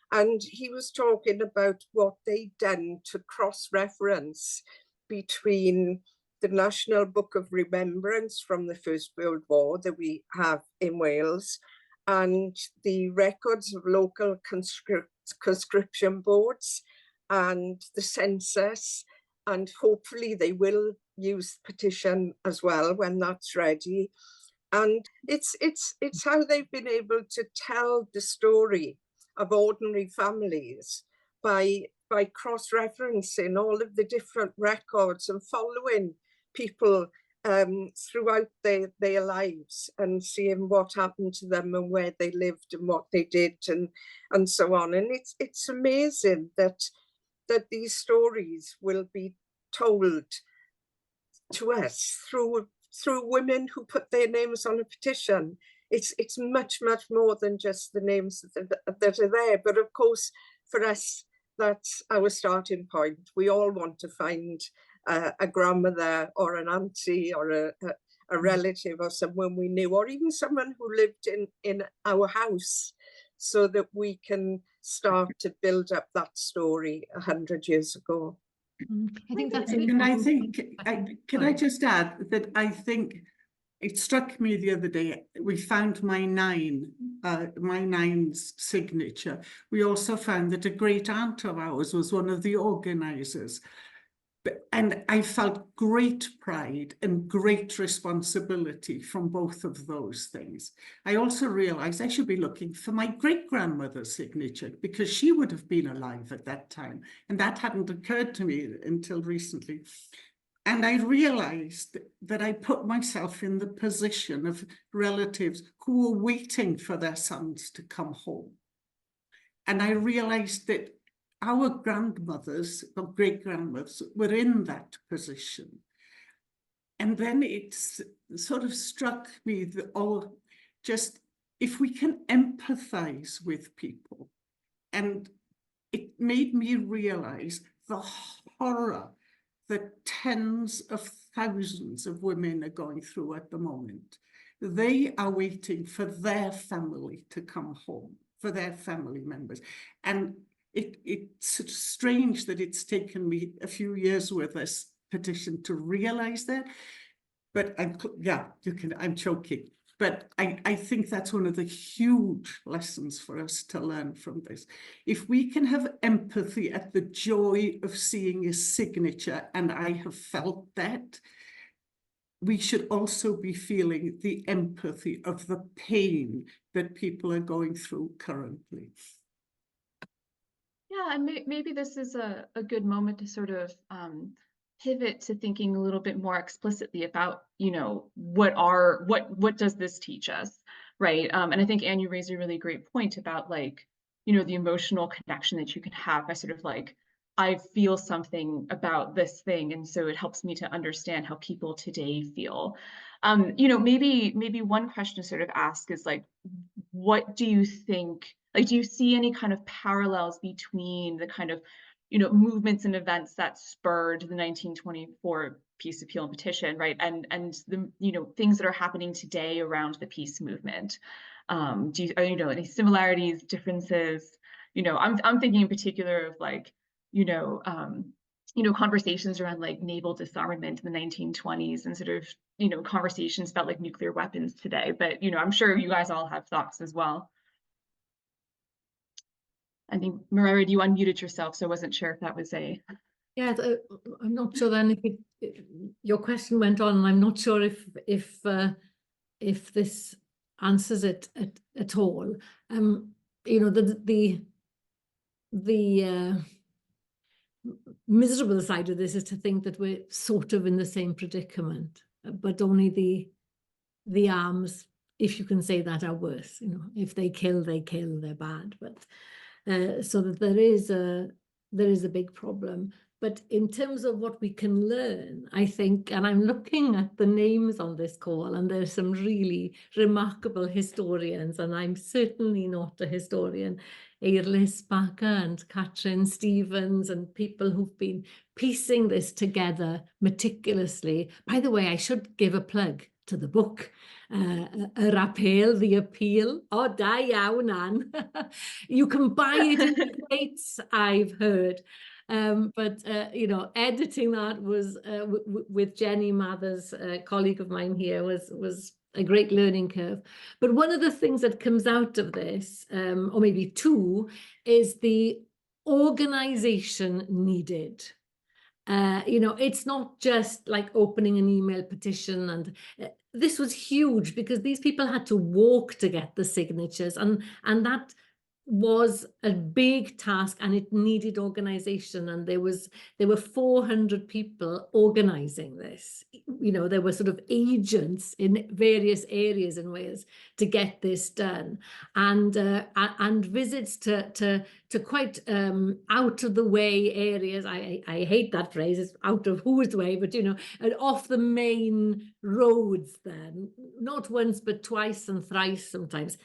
And he was talking about what they'd done to cross-reference between the National Book of Remembrance from the First World War that we have in Wales and the records of local conscription boards and the census. And hopefully they will use the petition as well when that's ready. And it's how they've been able to tell the story of ordinary families by cross-referencing all of the different records and following people throughout their lives and seeing what happened to them and where they lived and what they did and so on. And it's amazing that these stories will be told to us through women who put their names on a petition. It's much more than just the names that are there. But of course, for us, that's our starting point. We all want to find a grandmother or an auntie or a relative or someone we knew, or even someone who lived in our house, so that we can start to build up that story 100 years ago. I think that's an And I important think, point. can I just add that I think it struck me the other day, we found my nine's signature. We also found that a great aunt of ours was one of the organisers. And I felt great pride and great responsibility from both of those things. I also realized I should be looking for my great-grandmother's signature because she would have been alive at that time. And that hadn't occurred to me until recently. And I realized that I put myself in the position of relatives who were waiting for their sons to come home. And I realized that our grandmothers or great-grandmothers were in that position. And then it sort of struck me that just if we can empathize with people, and it made me realize the horror that tens of thousands of women are going through at the moment. They are waiting for their family to come home, for their family members. And it's strange that it's taken me a few years with this petition to realize that. But I'm choking. But I think that's one of the huge lessons for us to learn from this. If we can have empathy at the joy of seeing a signature, and I have felt that, we should also be feeling the empathy of the pain that people are going through currently. Yeah, and maybe this is a good moment to sort of pivot to thinking a little bit more explicitly about, what does this teach us, right? And I think Anne, you raised a really great point about like you know, the emotional connection that you can have by sort of like, I feel something about this thing, and so it helps me to understand how people today feel. You know, maybe one question to sort of ask is like, what do you think, like, do you see any kind of parallels between the kind of, you know, movements and events that spurred the 1924 peace appeal and petition, right? And the, you know, things that are happening today around the peace movement. Do you, you know, any similarities, differences? You know, I'm thinking in particular of like, you know, conversations around like naval disarmament in the 1920s and sort of, you know, conversations about like nuclear weapons today. But, you know, I'm sure you guys all have thoughts as well. I think, Marera, you unmuted yourself, so I wasn't sure if that was a... Yeah, I'm not sure then if your question went on, and I'm not sure if this answers it at all. You know, the miserable side of this is to think that we're sort of in the same predicament, but only the arms, if you can say that, are worse. You know, if they kill, they're bad. But so that there is a big problem. But in terms of what we can learn, I think, and I'm looking at the names on this call, and there's some really remarkable historians, and I'm certainly not a historian. Eirlis Baca and Catrin Stevens and people who've been piecing this together meticulously. By the way, I should give a plug to the book, Yr Appeal, The Appeal. Oh, da iawn, Anne. You can buy it in the States, I've heard. But you know, editing that was with Jenny Mathers, a colleague of mine here, was a great learning curve. But one of the things that comes out of this, or maybe two, is the organization needed. You know, it's not just like opening an email petition, and this was huge because these people had to walk to get the signatures, and that was a big task, and it needed organization, and there were 400 people organizing this. You know, there were sort of agents in various areas in Wales to get this done, and visits to quite out of the way areas. I hate that phrase, it's out of whose way, but you know, and off the main roads then, not once but twice and thrice sometimes.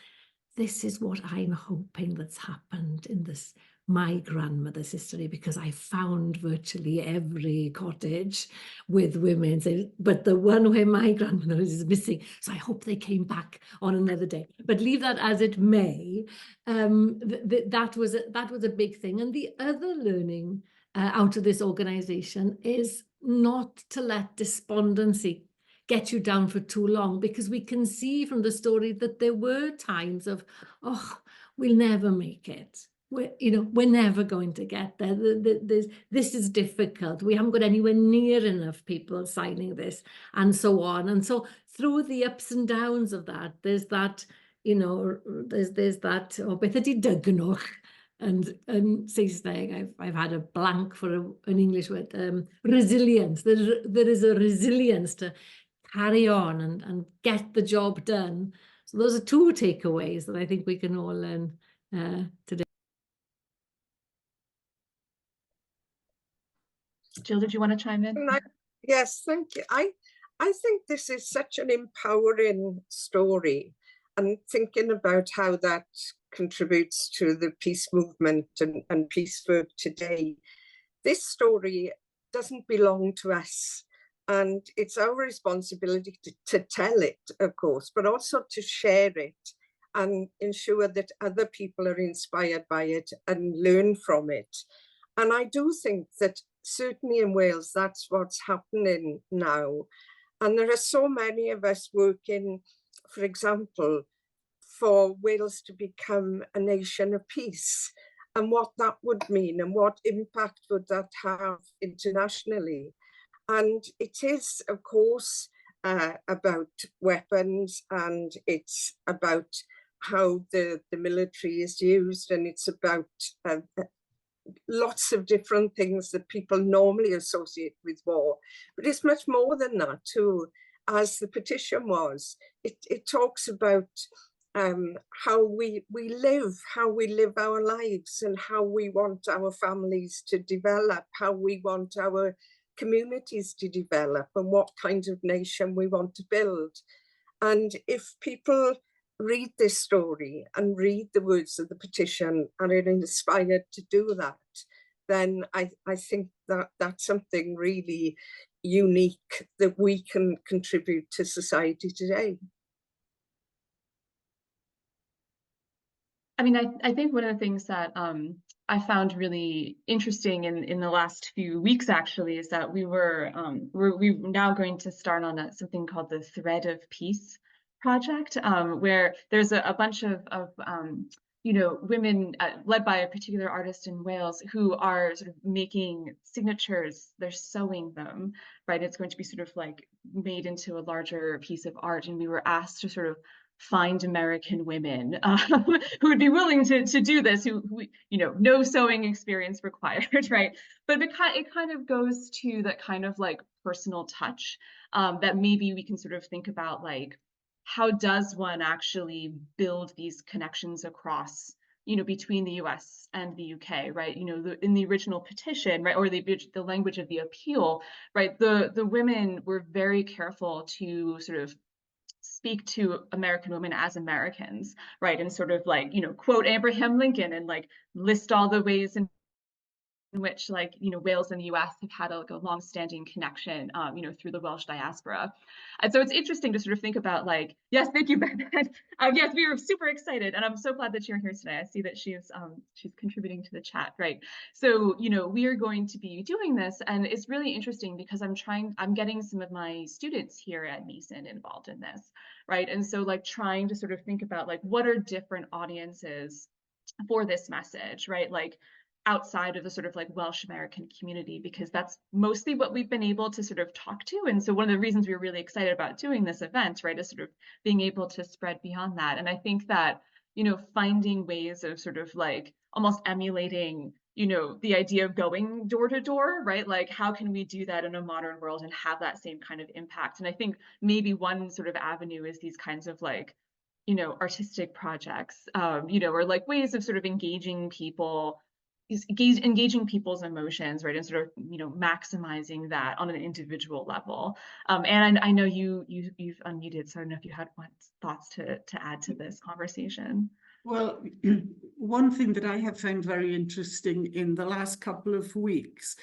This is what I'm hoping that's happened in this, my grandmother's history, because I found virtually every cottage with women, but the one where my grandmother is missing. So I hope they came back on another day. But leave that as it may. That was a big thing. And the other learning out of this organization is not to let despondency get you down for too long, because we can see from the story that there were times of, oh, we'll never make it. We're never going to get there. This is difficult. We haven't got anywhere near enough people signing this, and so on. And so through the ups and downs of that, there's that, you know, there's that, oh, beth ydi dygnwch, and Saesneg, I've had a blank for an English word, resilience. There is a resilience to carry on and get the job done. So those are two takeaways that I think we can all learn today. Jill, did you want to chime in? Yes, thank you. I think this is such an empowering story, and thinking about how that contributes to the peace movement and peace work today. This story doesn't belong to us. And it's our responsibility to tell it, of course, but also to share it and ensure that other people are inspired by it and learn from it. And I do think that certainly in Wales, that's what's happening now. And there are so many of us working, for example, for Wales to become a nation of peace, and what that would mean and what impact would that have internationally. And it is, of course, about weapons, and it's about how the military is used, and it's about lots of different things that people normally associate with war. But it's much more than that too, as the petition was. It talks about how we live our lives, and how we want our families to develop, how we want our communities to develop, and what kind of nation we want to build. And if people read this story and read the words of the petition and are inspired to do that, then I think that that's something really unique that we can contribute to society today. I mean, I think one of the things that I found really interesting in the last few weeks, actually, is that we're now going to start on something called the Thread of Peace project, where there's a bunch of women led by a particular artist in Wales who are sort of making signatures. They're sewing them, right? It's going to be sort of like made into a larger piece of art, and we were asked to sort of find American women who would be willing to do this, who no sewing experience required, right? But it kind of goes to that kind of like personal touch that maybe we can sort of think about, like, how does one actually build these connections across, between the US and the UK, right? In the original petition, right, or the language of the appeal, right, the women were very careful to sort of speak to American women as Americans, right? And sort of like, quote Abraham Lincoln and like list all the ways in which, like, Wales and the US have had a long-standing connection, through the Welsh diaspora. And so it's interesting to sort of think about, like, yes, thank you, Beth. Yes, we were super excited, and I'm so glad that you're here today. I see that she's contributing to the chat, right? So, we are going to be doing this, and it's really interesting because I'm getting some of my students here at Mason involved in this, right? And so, like, trying to sort of think about, like, what are different audiences for this message, right? Like, outside of the sort of like Welsh American community, because that's mostly what we've been able to sort of talk to. And so one of the reasons we were really excited about doing this event, right, is sort of being able to spread beyond that. And I think that, finding ways of sort of like almost emulating, the idea of going door to door, right? Like, how can we do that in a modern world and have that same kind of impact? And I think maybe one sort of avenue is these kinds of like, artistic projects, or like ways of sort of engaging people's emotions, right, and sort of maximizing that on an individual level. And I know you've unmuted, so I don't know if you had thoughts to add to this conversation. Well, one thing that I have found very interesting in the last couple of weeks,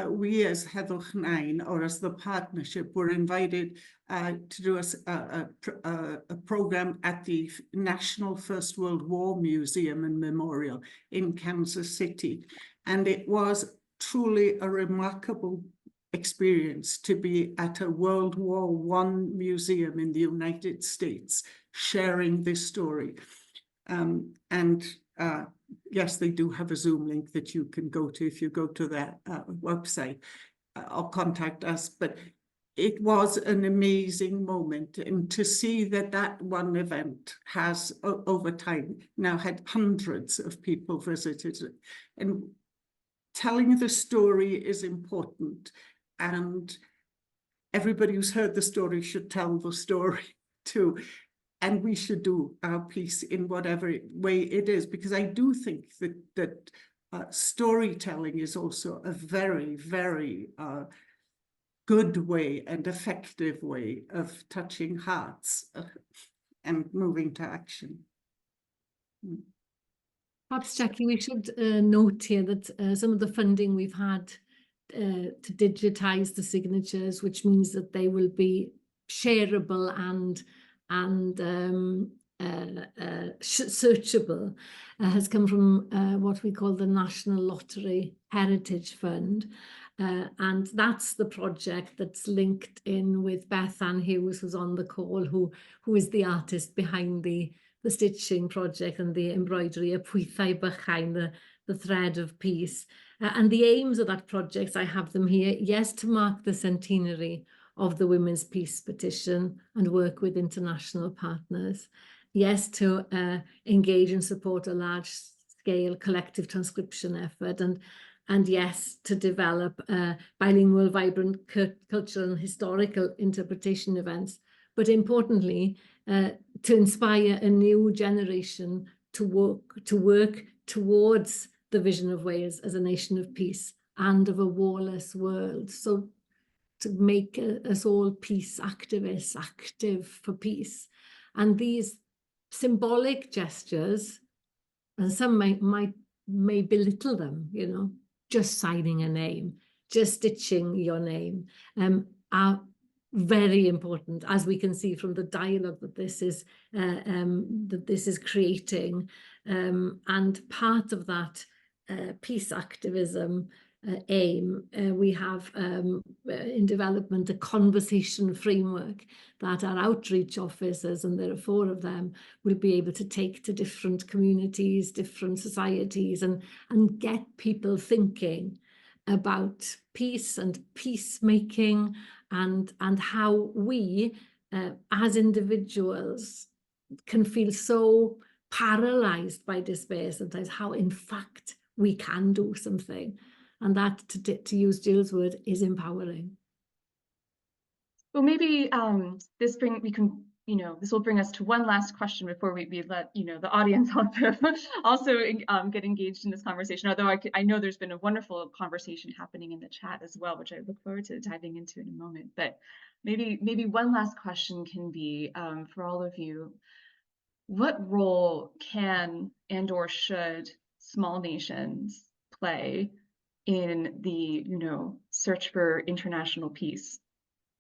we as Heddwch 9, or as the partnership, were invited to do a program at the National First World War Museum and Memorial in Kansas City. And it was truly a remarkable experience to be at a World War I museum in the United States, sharing this story. Yes, they do have a Zoom link that you can go to if you go to their website or contact us. But it was an amazing moment, and to see that one event has over time now had hundreds of people visited, and telling the story is important, and everybody who's heard the story should tell the story too. And we should do our piece in whatever way it is, because I do think that storytelling is also a very, very good way and effective way of touching hearts and moving to action. Perhaps, Jackie, we should note here that some of the funding we've had to digitize the signatures, which means that they will be shareable and searchable, has come from what we call the National Lottery Heritage Fund. And that's the project that's linked in with Beth Ann Hughes, who's on the call, who is the artist behind the stitching project and the embroidery, y pwythau bychain, the thread of peace. And the aims of that project, I have them here, yes, to mark the centenary of the Women's Peace Petition and work with international partners. Yes, to engage and support a large-scale collective transcription effort, and yes, to develop bilingual, vibrant cultural and historical interpretation events, but importantly, to inspire a new generation to work towards the vision of Wales as a nation of peace and of a warless world. So to make us all peace activists, active for peace. And these symbolic gestures, and some may belittle them, you know, just signing a name, just stitching your name, are very important, as we can see from the dialogue that this is creating. And part of that peace activism aim, we have in development a conversation framework that our outreach officers, and there are 4 of them, will be able to take to different communities, different societies, and get people thinking about peace and peacemaking, and how we as individuals can feel so paralyzed by despair sometimes, how in fact we can do something. And that, to use Jill's word, is empowering. Well, maybe this will bring us to one last question before we let the audience also get engaged in this conversation. Although I know there's been a wonderful conversation happening in the chat as well, which I look forward to diving into in a moment. But maybe one last question can be for all of you: what role can and/or should small nations play in the search for international peace?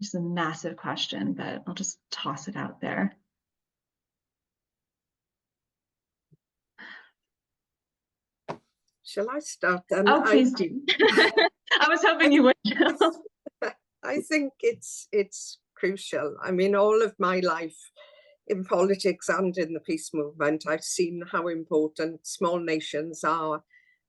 It's a massive question, but I'll just toss it out there. Shall I start then? Oh, please do. I was hoping you would. I think it's crucial. I mean, all of my life in politics and in the peace movement, I've seen how important small nations are,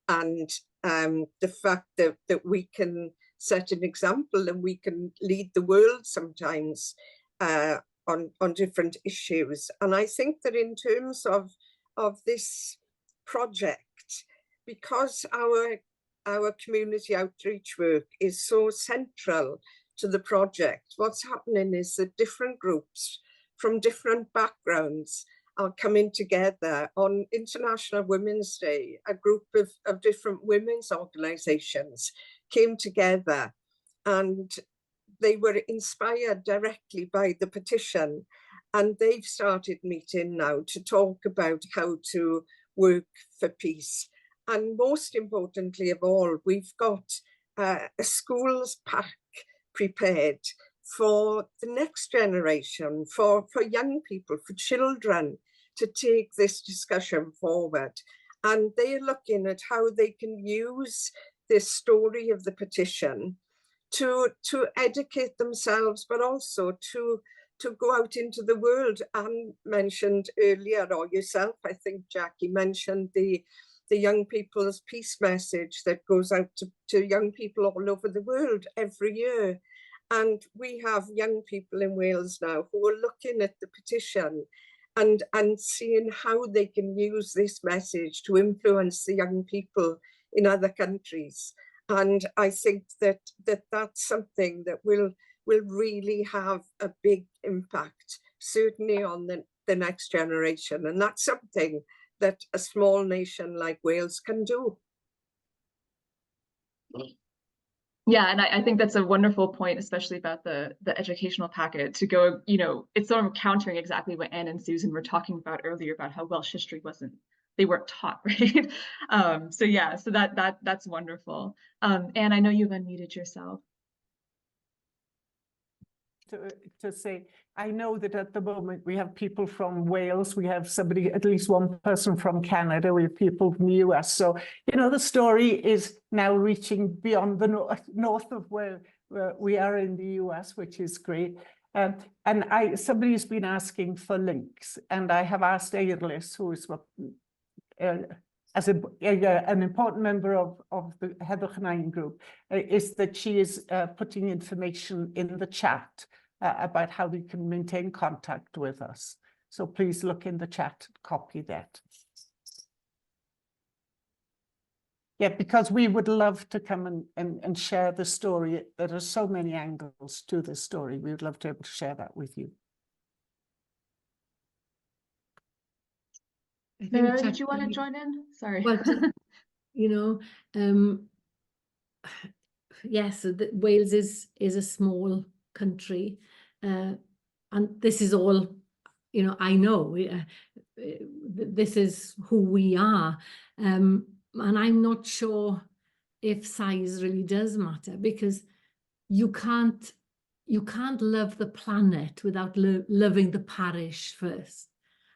and the fact that we can set an example and we can lead the world sometimes on different issues. And I think that in terms of this project, because our community outreach work is so central to the project, what's happening is that different groups from different backgrounds are coming together. On International Women's Day, a group of different women's organisations came together, and they were inspired directly by the petition, and they've started meeting now to talk about how to work for peace. And most importantly of all, we've got a schools pack prepared for the next generation, for young people, for children, to take this discussion forward. And they're looking at how they can use this story of the petition to educate themselves, but also to go out into the world. Anne mentioned earlier, or yourself, I think, Jackie, mentioned the young people's peace message that goes out to young people all over the world every year. And we have young people in Wales now who are looking at the petition and seeing how they can use this message to influence the young people in other countries. And I think that's something that will really have a big impact, certainly on the next generation. And that's something that a small nation like Wales can do. Yeah, and I think that's a wonderful point, especially about the educational packet, to go, it's sort of countering exactly what Anne and Susan were talking about earlier about how Welsh history they weren't taught, right? So yeah, so that's wonderful. Anne, I know you've unmuted yourself. To say, I know that at the moment we have people from Wales, we have at least one person from Canada, we have people from the US. So, the story is now reaching beyond the north of where we are in the US, which is great. And somebody's been asking for links, and I have asked Eirlis, who is as an important member of the Heddwch Nine group, is that she is putting information in the chat about how we can maintain contact with us. So please look in the chat, copy that. Yeah, because we would love to come and share the story. There are so many angles to this story. We would love to be able to share that with you. I think Mary, did Chuck, you want to join in? Sorry. well, you know, yes, Wales is a small country, and this is all, you know, I know this is who we are, and I'm not sure if size really does matter, because you can't love the planet without loving the parish first,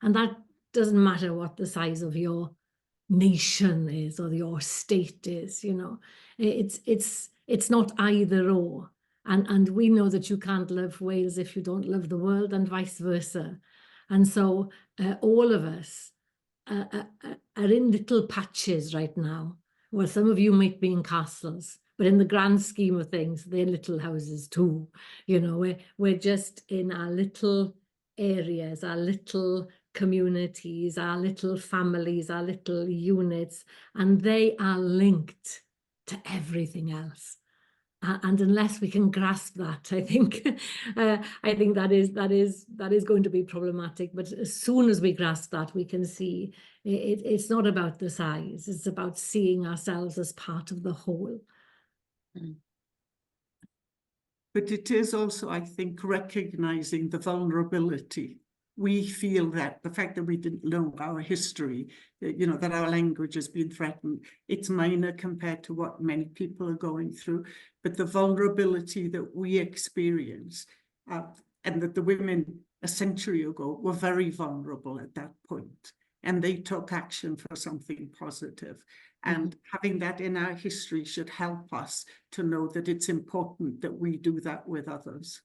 and that doesn't matter what the size of your nation is or your state is. You know, it's not either or, and we know that you can't love Wales if you don't love the world, and vice versa. And so all of us are in little patches right now. Well, some of you might be in castles, but in the grand scheme of things, they're little houses too. You know, we're just in our little areas, our little communities, our little families, our little units, and they are linked to everything else. And unless we can grasp that, I think that is going to be problematic. But as soon as we grasp that, we can see it's not about the size; it's about seeing ourselves as part of the whole. But it is also, I think, recognizing the vulnerability. We feel that the fact that we didn't know our history, you know, that our language has been threatened, it's minor compared to what many people are going through. But the vulnerability that we experience, and that the women a century ago were very vulnerable at that point, and they took action for something positive. And having that in our history should help us to know that it's important that we do that with others.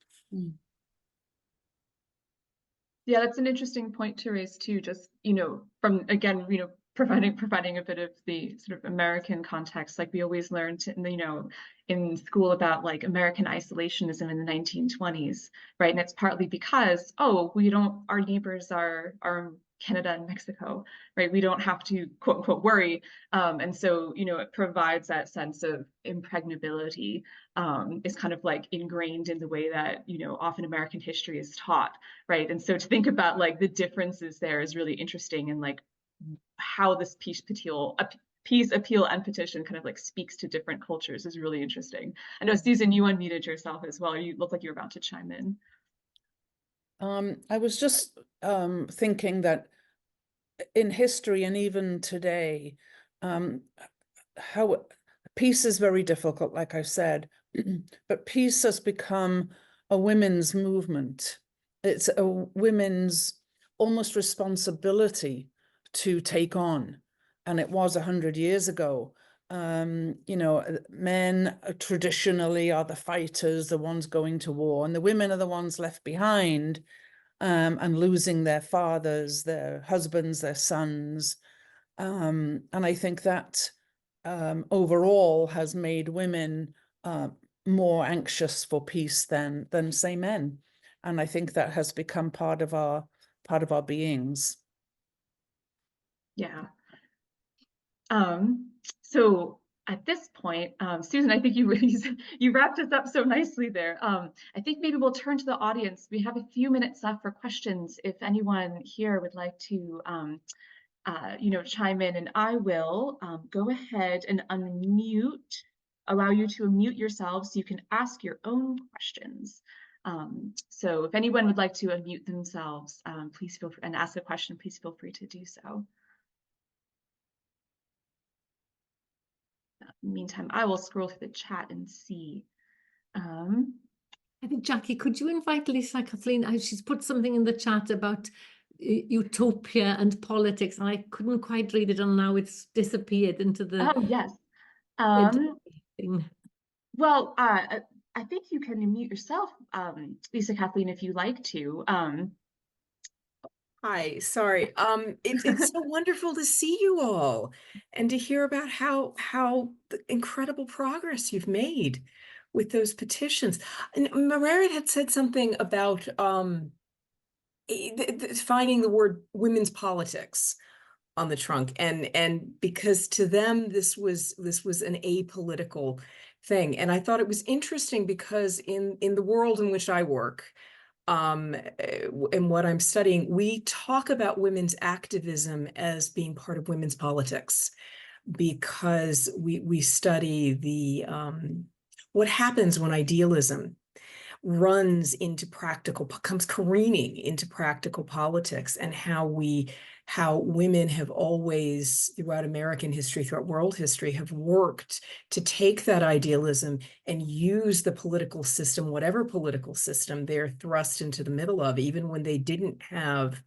Yeah, that's an interesting point to raise too, just, you know, from, again, you know, providing a bit of the sort of American context. Like we always learned, you know, in school about like American isolationism in the 1920s, right? And it's partly because, oh, our neighbors are Canada and Mexico, right? We don't have to quote unquote worry. And so, you know, it provides that sense of impregnability, is kind of like ingrained in the way that, you know, often American history is taught, right? And so to think about like the differences there is really interesting, and like how this peace appeal and petition kind of like speaks to different cultures is really interesting. I know, Susan, you unmuted yourself as well. You look like you're about to chime in. I was just thinking that in history and even today, how peace is very difficult, like I said, but peace has become a women's movement. It's a women's almost responsibility to take on, and it was 100 years ago. You know, men traditionally are the fighters, the ones going to war, and the women are the ones left behind, and losing their fathers, their husbands, their sons. And I think that overall has made women more anxious for peace than say men. And I think that has become part of our beings. Yeah. So at this point, Susan, I think you wrapped us up so nicely there. I think maybe we'll turn to the audience. We have a few minutes left for questions if anyone here would like to you know, chime in, and I will go ahead and allow you to unmute yourselves so you can ask your own questions. So if anyone would like to unmute themselves, please feel free and ask a question, please feel free to do so. In the meantime, I will scroll through the chat and see. I think, Jackie, could you invite Lisa Kathleen? She's put something in the chat about utopia and politics, and I couldn't quite read it, and now it's disappeared into the... Oh, yes. Thing. Well, I think you can unmute yourself, Lisa Kathleen, if you like to. Hi, sorry. It's so wonderful to see you all and to hear about how the incredible progress you've made with those petitions. And Meredith had said something about finding the word women's politics on the trunk, and because to them this was an apolitical thing. And I thought it was interesting because in the world in which I work, and what I'm studying, we talk about women's activism as being part of women's politics, because we study the what happens when idealism runs into comes careening into practical politics, and how women have always, throughout American history, throughout world history, have worked to take that idealism and use the political system, whatever political system they're thrust into the middle of, even when they didn't have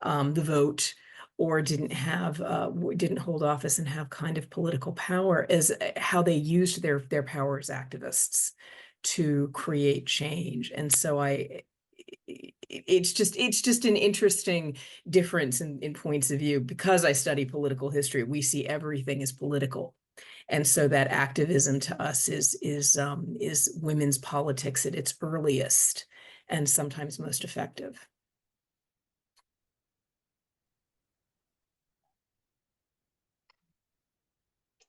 the vote, or didn't hold office and have kind of political power, as how they used their power as activists to create change. And so it's just an interesting difference in points of view. Because I study political history, we see everything as political. And so that activism to us is women's politics at its earliest and sometimes most effective.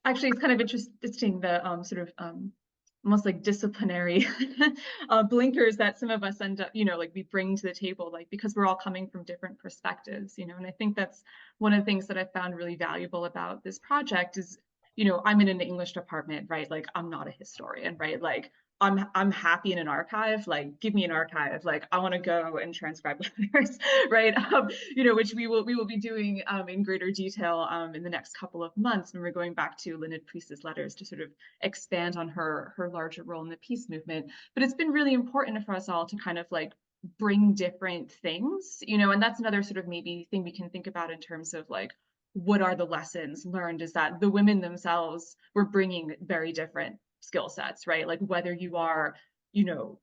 Actually, it's kind of interesting, the sort of almost like disciplinary blinkers that some of us end up, like we bring to the table, like, because we're all coming from different perspectives, and I think that's one of the things that I found really valuable about this project is, I'm in an English department, right? Like, I'm not a historian, right? Like, I'm happy in an archive, like, give me an archive, like, I want to go and transcribe letters, right? Which we will be doing in greater detail in the next couple of months, when we're going back to Lynette Priest's letters to sort of expand on her larger role in the peace movement. But it's been really important for us all to kind of like bring different things, and that's another sort of maybe thing we can think about in terms of like, what are the lessons learned, is that the women themselves were bringing very different skill sets, right? Like, whether you are, the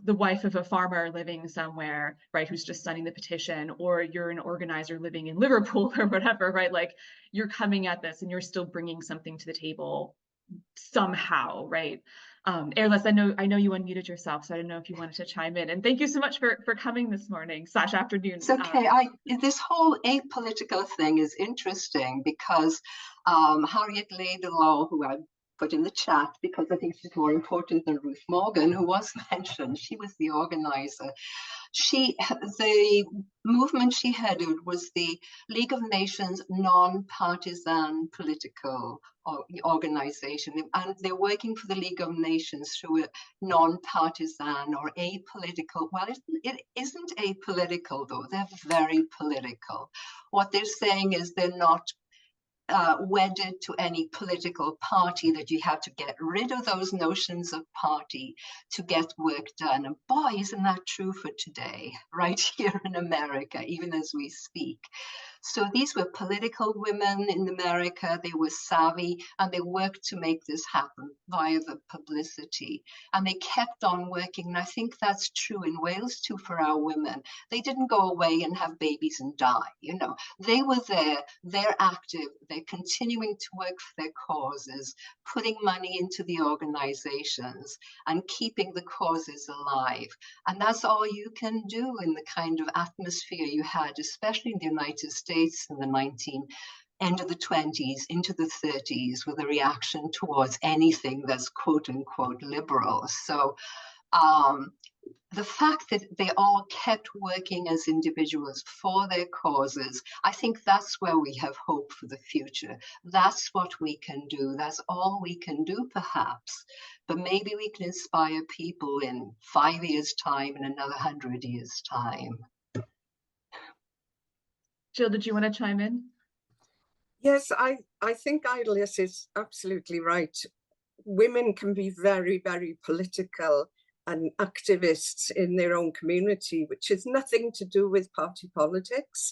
wife of a farmer living somewhere, right, who's just signing the petition, or you're an organizer living in Liverpool or whatever, right? Like, you're coming at this and you're still bringing something to the table somehow, right? Airless, I know you unmuted yourself, so I don't know if you wanted to chime in. And thank you so much for coming this morning / afternoon. It's okay. This whole apolitical thing is interesting, because Harriet Laidlaw, who I put in the chat because I think she's more important than Ruth Morgan, who was mentioned, she was the organizer. The movement she headed was the League of Nations non-partisan political organization, and they're working for the League of Nations through a non-partisan or apolitical. Well, it isn't apolitical, though. They're very political. What they're saying is they're not wedded to any political party, that you have to get rid of those notions of party to get work done. And boy, isn't that true for today, right here in America, even as we speak. So these were political women in America. They were savvy, and they worked to make this happen via the publicity. And they kept on working. And I think that's true in Wales too for our women. They didn't go away and have babies and die. They were there, they're active, they're continuing to work for their causes, putting money into the organizations and keeping the causes alive. And that's all you can do in the kind of atmosphere you had, especially in the United States in the end of the 20s into the 30s, with a reaction towards anything that's quote unquote liberal. So the fact that they all kept working as individuals for their causes, I think that's where we have hope for the future. That's what we can do. That's all we can do, perhaps. But maybe we can inspire people in 5 years' time, in another 100 years' time. Jill, did you want to chime in? Yes, I think Idlis is absolutely right. Women can be very, very political and activists in their own community, which has nothing to do with party politics.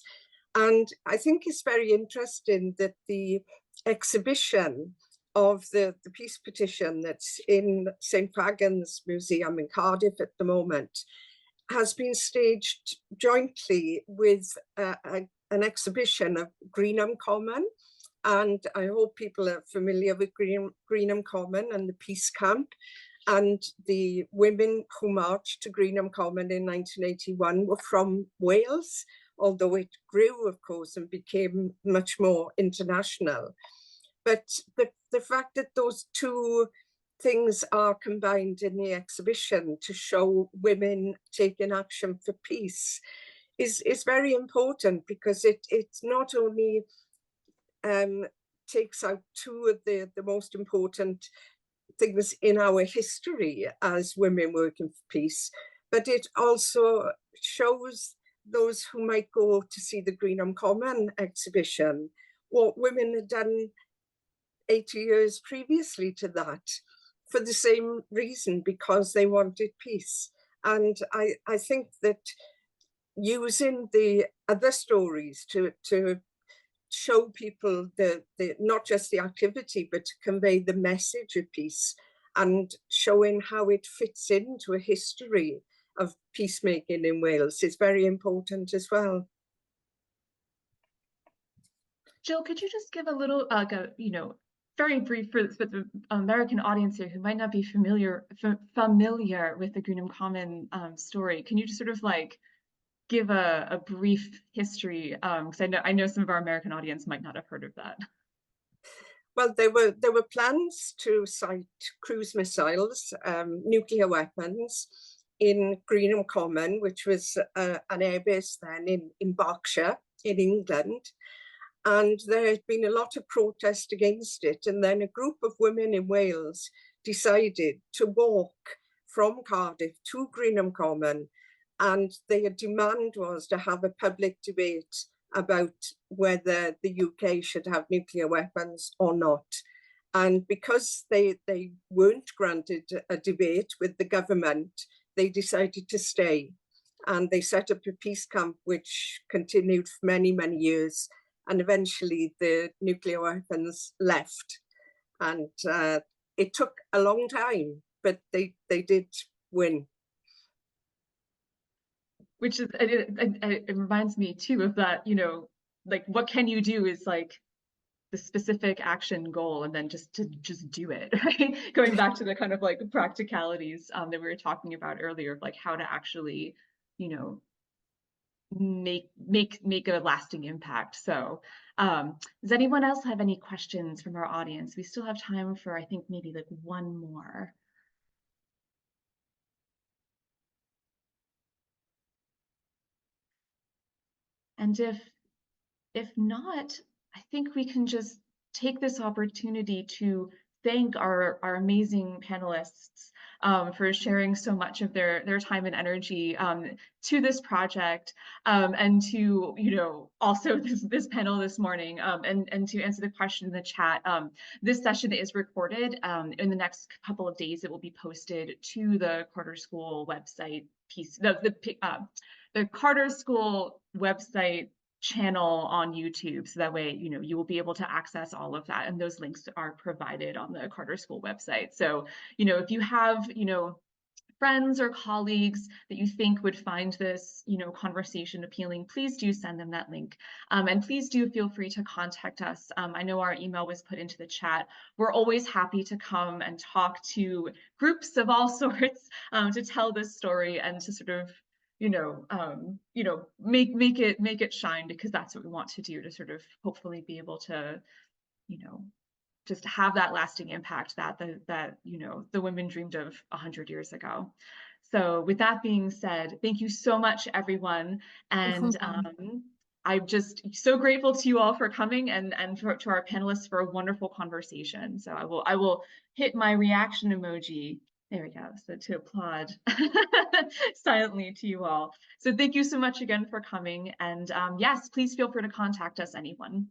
And I think it's very interesting that the exhibition of the Peace Petition that's in St. Pagan's Museum in Cardiff at the moment has been staged jointly with an exhibition of Greenham Common. And I hope people are familiar with Greenham Common and the Peace Camp. And the women who marched to Greenham Common in 1981 were from Wales, although it grew, of course, and became much more international. But the fact that those two things are combined in the exhibition to show women taking action for peace is very important, because it not only takes out two of the most important things in our history as women working for peace, but it also shows those who might go to see the Greenham Common exhibition what women had done 80 years previously to that, for the same reason, because they wanted peace. And I think that using the other stories to show people the not just the activity, but to convey the message of peace, and showing how it fits into a history of peacemaking in Wales is very important as well. Jill, could you just give a little, very brief for the American audience here who might not be familiar with the Greenham Common story? Can you just sort of like give a brief history? Because I know some of our American audience might not have heard of that. Well, there were plans to site cruise missiles, nuclear weapons, in Greenham Common, which was an airbase then in Berkshire, in England. And there had been a lot of protest against it. And then a group of women in Wales decided to walk from Cardiff to Greenham Common. And their demand was to have a public debate about whether the UK should have nuclear weapons or not. And because they weren't granted a debate with the government, they decided to stay. And they set up a peace camp, which continued for many, many years. And eventually the nuclear weapons left. And it took a long time, but they did win. Which is, it reminds me too of that, like what can you do is like the specific action goal, and then just do it, right? Going back to the kind of like practicalities that we were talking about earlier, of like how to actually, make a lasting impact. So does anyone else have any questions from our audience? We still have time for, I think, maybe like one more. And if not, I think we can just take this opportunity to thank our amazing panelists for sharing so much of their time and energy to this project, and to also this panel this morning, and to answer the question in the chat. This session is recorded. In the next couple of days, it will be posted to the Carter School website the Carter School website channel on YouTube, so that way you will be able to access all of that, and those links are provided on the Carter School website. So if you have friends or colleagues that you think would find this conversation appealing, please do send them that link, and please do feel free to contact us. I know our email was put into the chat. We're always happy to come and talk to groups of all sorts to tell this story and to sort of make it shine, because that's what we want to do, to sort of hopefully be able to, just have that lasting impact that the women dreamed of 100 years ago. So with that being said, thank you so much, everyone. And I'm just so grateful to you all for coming, and to our panelists for a wonderful conversation. So I will hit my reaction emoji. There we go. So to applaud silently to you all. So thank you so much again for coming. And yes, please feel free to contact us, anyone.